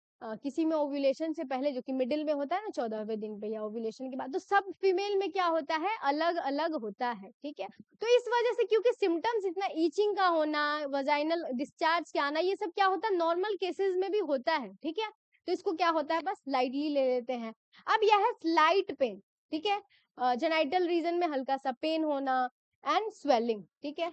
किसी में ओव्यूलेशन से पहले, जो कि मिडिल में होता है ना 14वें दिन पे, या ओव्यूलेशन के बाद, तो सब फीमेल में क्या होता है, अलग अलग होता है, ठीक है। तो इस वजह से, क्योंकि सिम्टम्स इतना ईचिंग का होना, वजाइनल डिस्चार्ज के आना, ये सब क्या होता है, नॉर्मल केसेस में भी होता है, ठीक है। तो इसको क्या होता है, बस लाइटली ले लेते हैं। अब यह है स्लाइट पेन, ठीक है, जेनाइटल रीजन में हल्का सा पेन होना एंड स्वेलिंग, ठीक है।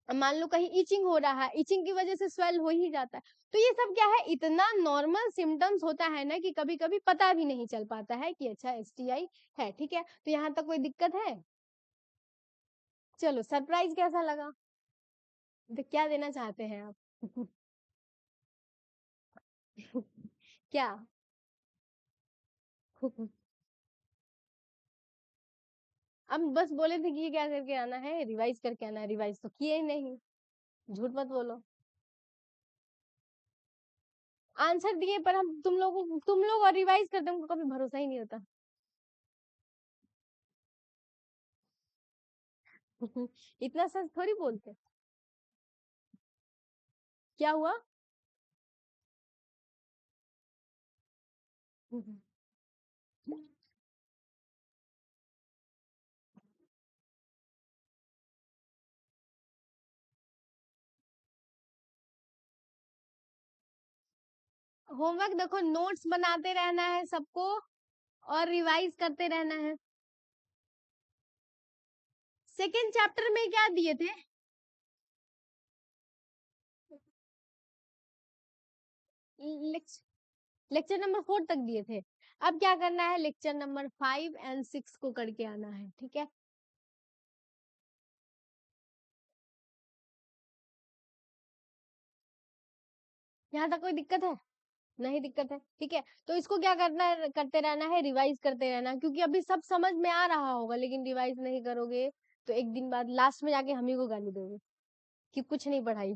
मान लो कहीं इचिंग हो रहा है, इचिंग की वजह से स्वेल हो ही जाता है। तो ये सब क्या है, इतना नॉर्मल सिम्टम्स होता है ना कि कभी कभी पता भी नहीं चल पाता है कि अच्छा एसटीआई है, ठीक है। तो यहाँ तक कोई दिक्कत है, चलो सरप्राइज कैसा लगा, तो क्या देना चाहते हैं आप? क्या? अब बस बोले थे कि ये क्या करके आना है, रिवाइज करके आना है, रिवाइज तो किए ही नहीं, झूठ मत बोलो। आंसर दिए पर हम तुम लोग और रिवाइज करते हैं, उनको कभी भरोसा ही नहीं होता। इतना सच थोड़ी बोलते। क्या हुआ? होमवर्क देखो, नोट्स बनाते रहना है सबको और रिवाइज करते रहना है। सेकेंड चैप्टर में क्या दिए थे? लेक्चर नंबर 4 तक दिए थे। अब क्या करना है, लेक्चर नंबर 5 एंड 6 को करके आना है, ठीक है। यहाँ तक कोई दिक्कत है? नहीं दिक्कत है, ठीक है। तो इसको क्या करना है, करते रहना है, रिवाइज करते रहना, क्योंकि अभी सब समझ में आ रहा होगा, लेकिन रिवाइज नहीं करोगे तो एक दिन बाद लास्ट में जाके हम ही को गाली दोगे कि कुछ नहीं पढ़ाई।